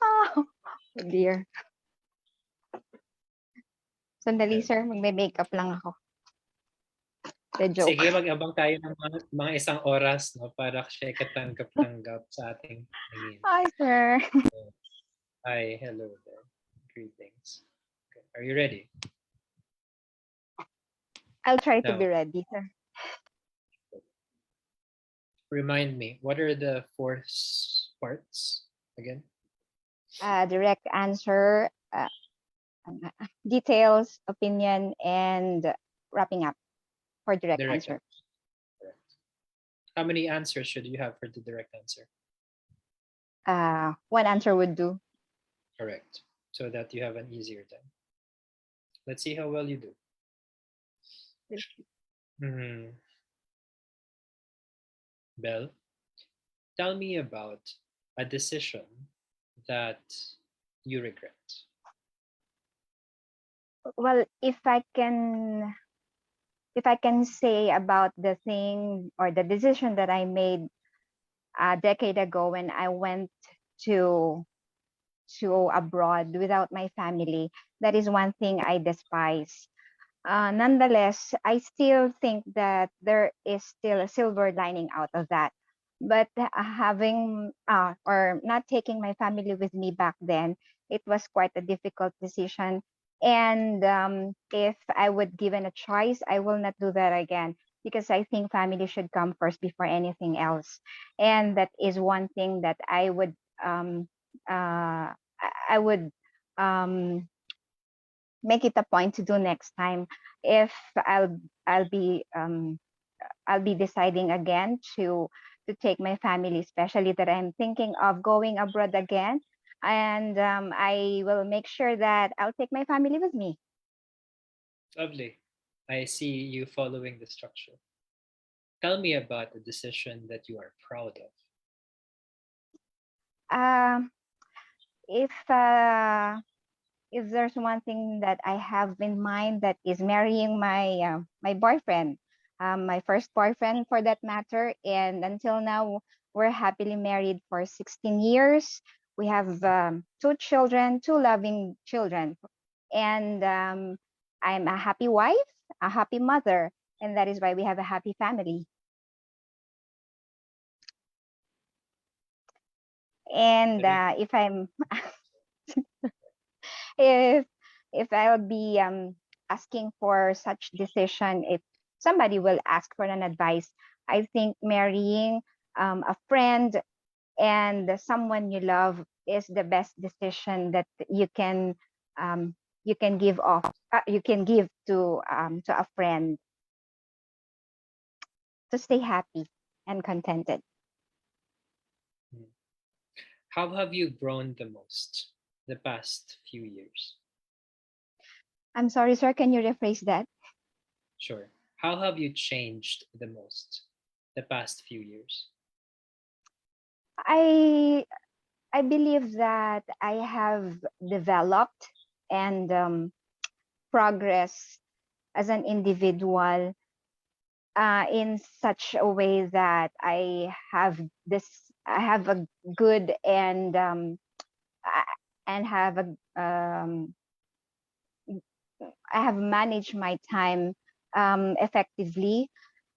Oh, dear. Sandali, Okay. sir. Magme-makeup lang ako. The joke. Sige, mag-abang tayo ng mga isang oras, no, para siya katanggap-tanggap sa ating tingin. Hi, sir. Hi, hello there. Greetings. Okay. Are you ready? I'll try to Now, be ready, sir. remind me, what are the 4 parts again? Direct answer, details, opinion, and wrapping up for direct answer. Correct. How many answers should you have for the direct answer? One answer would do. Correct. So that you have an easier time. Let's see how well you do. Hmm. Belle, tell me about a decision that you regret. Well, if I can say about the thing or the decision that I made a decade ago when I went to abroad without my family, that is one thing I despise. Nonetheless, I still think that there is still a silver lining out of that. But having or not taking my family with me back then, it was quite a difficult decision. And if I would given a choice, I will not do that again because I think family should come first before anything else. And that is one thing that I would um, make it a point to do next time if I'll be I'll be deciding again to take my family, especially that I'm thinking of going abroad again, and I will make sure that I'll take my family with me. Lovely. I see you following the structure. Tell me about a decision that you are proud of. Um, if there's one thing that I have in mind, that is marrying my boyfriend, my first boyfriend for that matter, and until now we're happily married for 16 years. We have two children, two loving children, and I'm a happy wife, a happy mother, and that is why we have a happy family. And Correct. if I'm if I'll be asking for such decision, if somebody will ask for an advice, I think marrying a friend and someone you love is the best decision that um, you can give to a friend to stay happy and contented. Hmm. How have you grown the most the past few years? I'm sorry, sir. Can you rephrase that? Sure. How have you changed the most the past few years? I I believe that I have developed and progress as an individual in such a way that I have a good and have a I have managed my time effectively.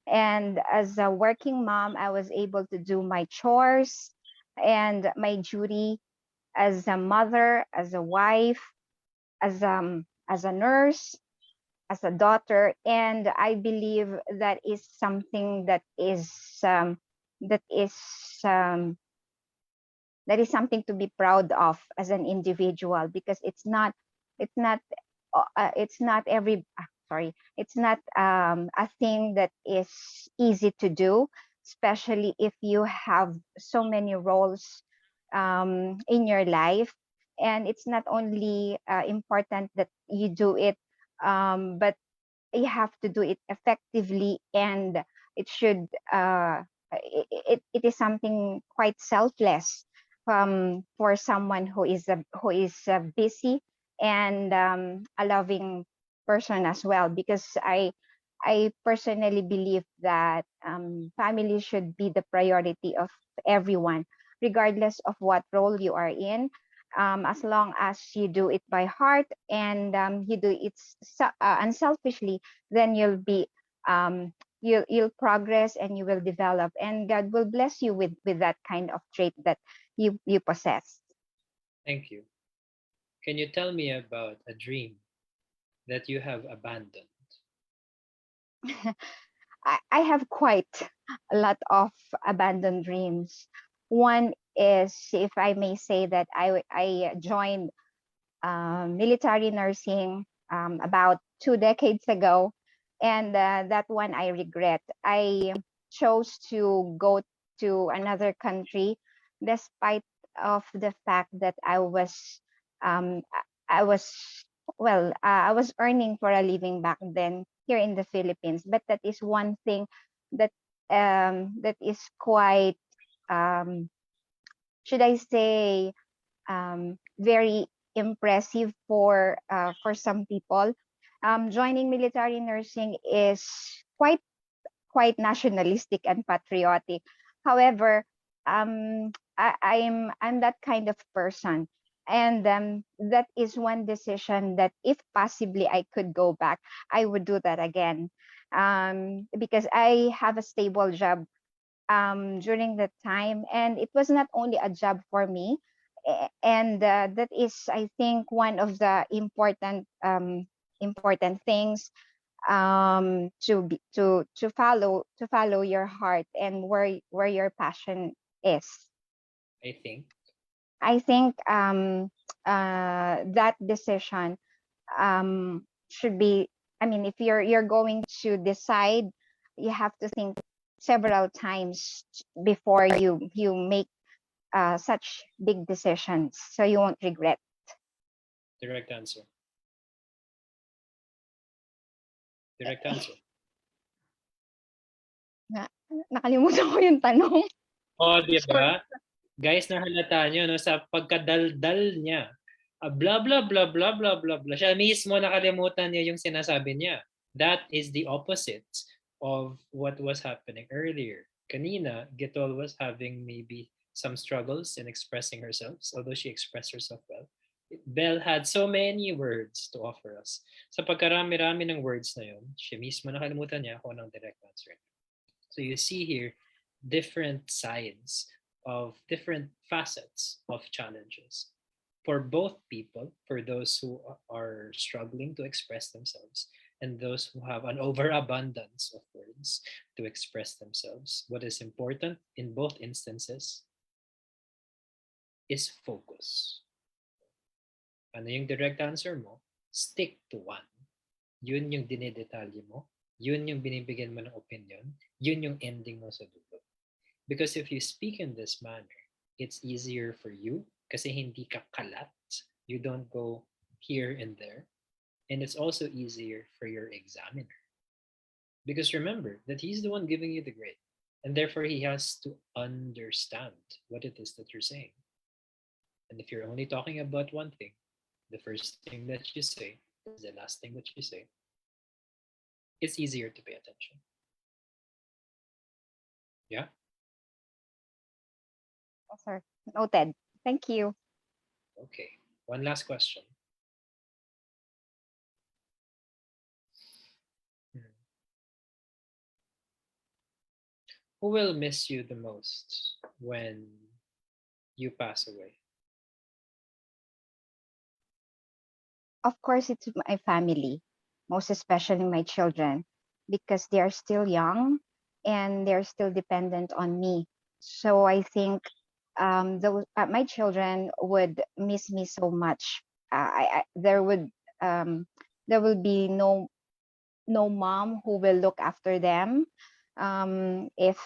And as a working mom, I was able to do my chores and my duty as a mother, as a wife, as a nurse, as a daughter, and I believe that is something that is um, that is something to be proud of as an individual, because it's not it's not every sorry, it's not a thing that is easy to do, especially if you have so many roles in your life. And it's not only important that you do it, but you have to do it effectively, and it should it is something quite selfless for someone who is busy and a loving person as well, because I personally believe that family should be the priority of everyone, regardless of what role you are in. As long as you do it by heart and you do it unselfishly, then you'll progress and you will develop, and God will bless you with that kind of trait that you possess. Thank you. Can you tell me about a dream that you have abandoned? I have quite a lot of abandoned dreams. One is, if I may say, that I joined military nursing about 2 decades ago, and that one I regret. I chose to go to another country, despite of the fact that um, I was I was earning for a living back then here in the Philippines, but that is one thing that that is quite, um, should I say, very impressive for some people. Joining military nursing is quite quite nationalistic and patriotic. However, I'm that kind of person, and that is one decision that if possibly I could go back, I would do that again, because I have a stable job during that time, and it was not only a job for me, and that is, I think, one of the important things, to follow your heart and where your passion is. I think. I think that decision should be, I mean, if you're going to decide, you have to think several times before you make such big decisions, so you won't regret. Direct answer. Direct answer. Na, nakalimutan ko yung tanong. Oh, di Sorry. ba? Guys, nahalata nyo, no, sa pagkadaldal niya, blah, blah, blah, blah, blah, blah, blah. Siya mismo nakalimutan niya yung sinasabi niya. That is the opposite of what was happening earlier. Kanina, Gitol was having maybe some struggles in expressing herself, although she expressed herself well. Belle had so many words to offer us. Sa pagkarami-rami ng words na yun, siya mismo nakalimutan niya kung anong direct answer. So you see here different sides of different facets of challenges for both people, for those who are struggling to express themselves and those who have an overabundance of words to express themselves. What is important in both instances is focus. Ano yung direct answer mo? Stick to one. Yun yung dinedetalye mo. Yun yung binibigyan mo ng opinion. Yun yung ending mo sa dulo. Because if you speak in this manner, it's easier for you kasi hindi ka kalat. You don't go here and there. And it's also easier for your examiner. Because remember that he's the one giving you the grade. And therefore, he has to understand what it is that you're saying. And if you're only talking about one thing, the first thing that you say is the last thing that you say, it's easier to pay attention. Yeah? Yes, sir. Noted. Thank you. Okay. One last question. Who will miss you the most when you pass away? Of course, it's my family, most especially my children, because they are still young and they're still dependent on me. So I think my children would miss me so much. Um, there will be no mom who will look after them. If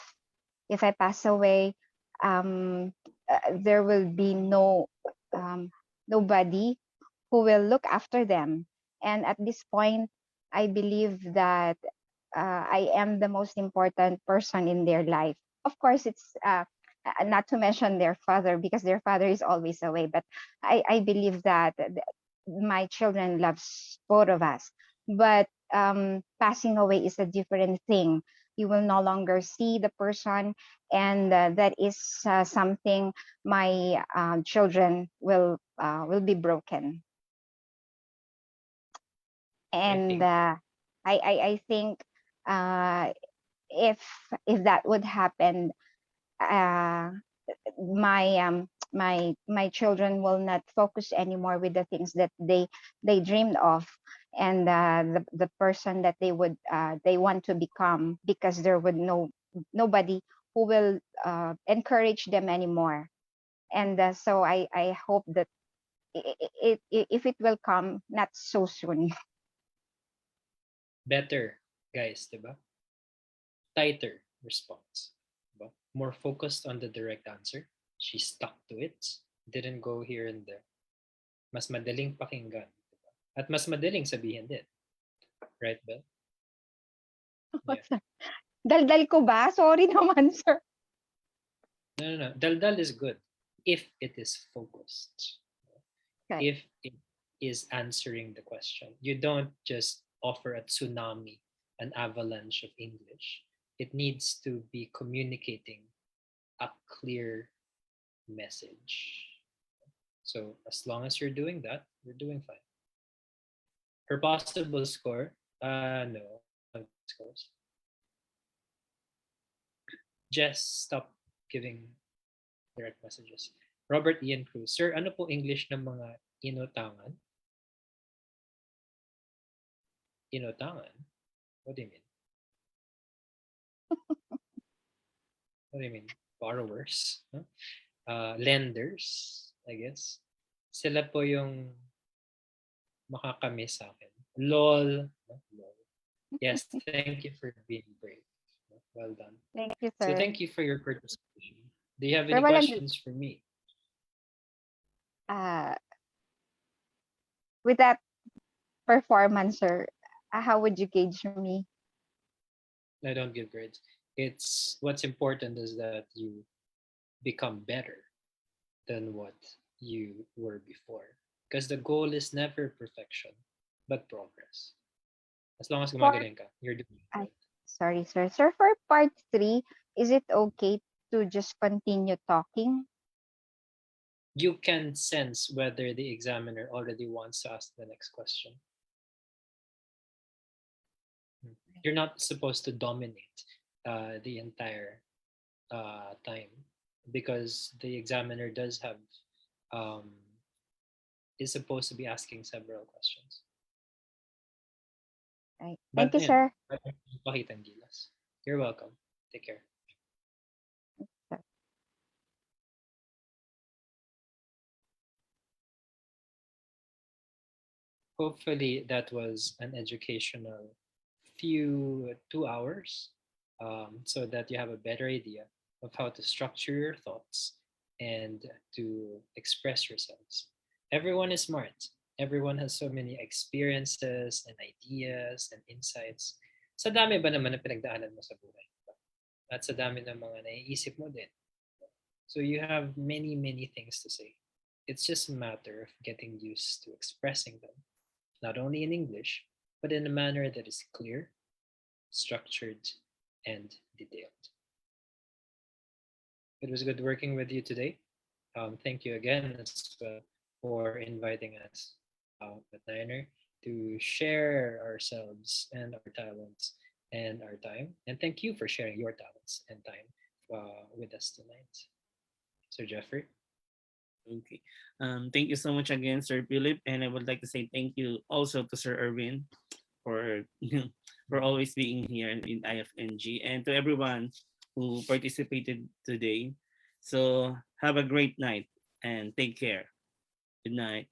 I pass away, there will be nobody who will look after them. And at this point, I believe that I am the most important person in their life. Of course, it's not to mention their father, because their father is always away. But I believe that my children loves both of us. But passing away is a different thing. You will no longer see the person, and that is something my children will be broken. I And think I think uh, if that would happen, uh, my children will not focus anymore with the things that they dreamed of, and the person that they want to become, because there would nobody who will encourage them anymore. And so I hope that if it will come, not so soon. better, guys, diba? Tighter response. Diba? More focused on the direct answer. She stuck to it. Didn't go here and there. Mas madaling pakinggan. Diba? At mas madaling sabihin din. Right, Bel? Yeah. Daldal ko ba? Sorry naman, sir. No. Daldal is good if it is focused. Okay. If it is answering the question. You don't just offer a tsunami, an avalanche of English. It needs to be communicating a clear message. So as long as you're doing that, you're doing fine. Her possible score, no, scores. Just stop giving direct messages. Robert Ian Cruz, Sir, ano po English ng mga inutangan? Inutangan? What do you mean? What do you mean? Borrowers? Huh? Lenders, I guess. Sila po yung makakamiss sa akin. LOL. LOL. Yes, thank you for being brave. Well done. Thank you, So sir. thank you for your participation. Do you have Sir, any questions for me? Uh, with that performance, sir, how would you gauge me? I don't give grades. It's what's important is that you become better than what you were before. Because the goal is never perfection, but progress. As long as For gumagaling ka, you're doing good. sorry, sir. Sir, for part 3, is it okay to just continue talking? You can sense whether the examiner already wants to ask the next question. You're not supposed to dominate the entire time because the examiner does have um, is supposed to be asking several questions. Right. But Thank you, sir. pakitang gilas. You're welcome. Take care. Sir. Hopefully that was an educational few 2 hours so that you have a better idea of how to structure your thoughts and to express yourselves. Everyone is smart. Everyone has so many experiences and ideas and insights. Sa dami ba naman ang pinagdaanan mo sa buhay? At sa dami ng mga naiisip mo din. So you have many, many things to say. It's just a matter of getting used to expressing them, not only in English, but in a manner that is clear, structured, and detailed. It was good working with you today. Thank you again as well for inviting us at Niner to share ourselves and our talents and our time. And thank you for sharing your talents and time with us tonight. Sir Jeffrey. Okay. Thank you so much again, Sir Philip, and I would like to say thank you also to Sir Erwin for for always being here in IFNG, and to everyone who participated today. So have a great night and take care. Good night.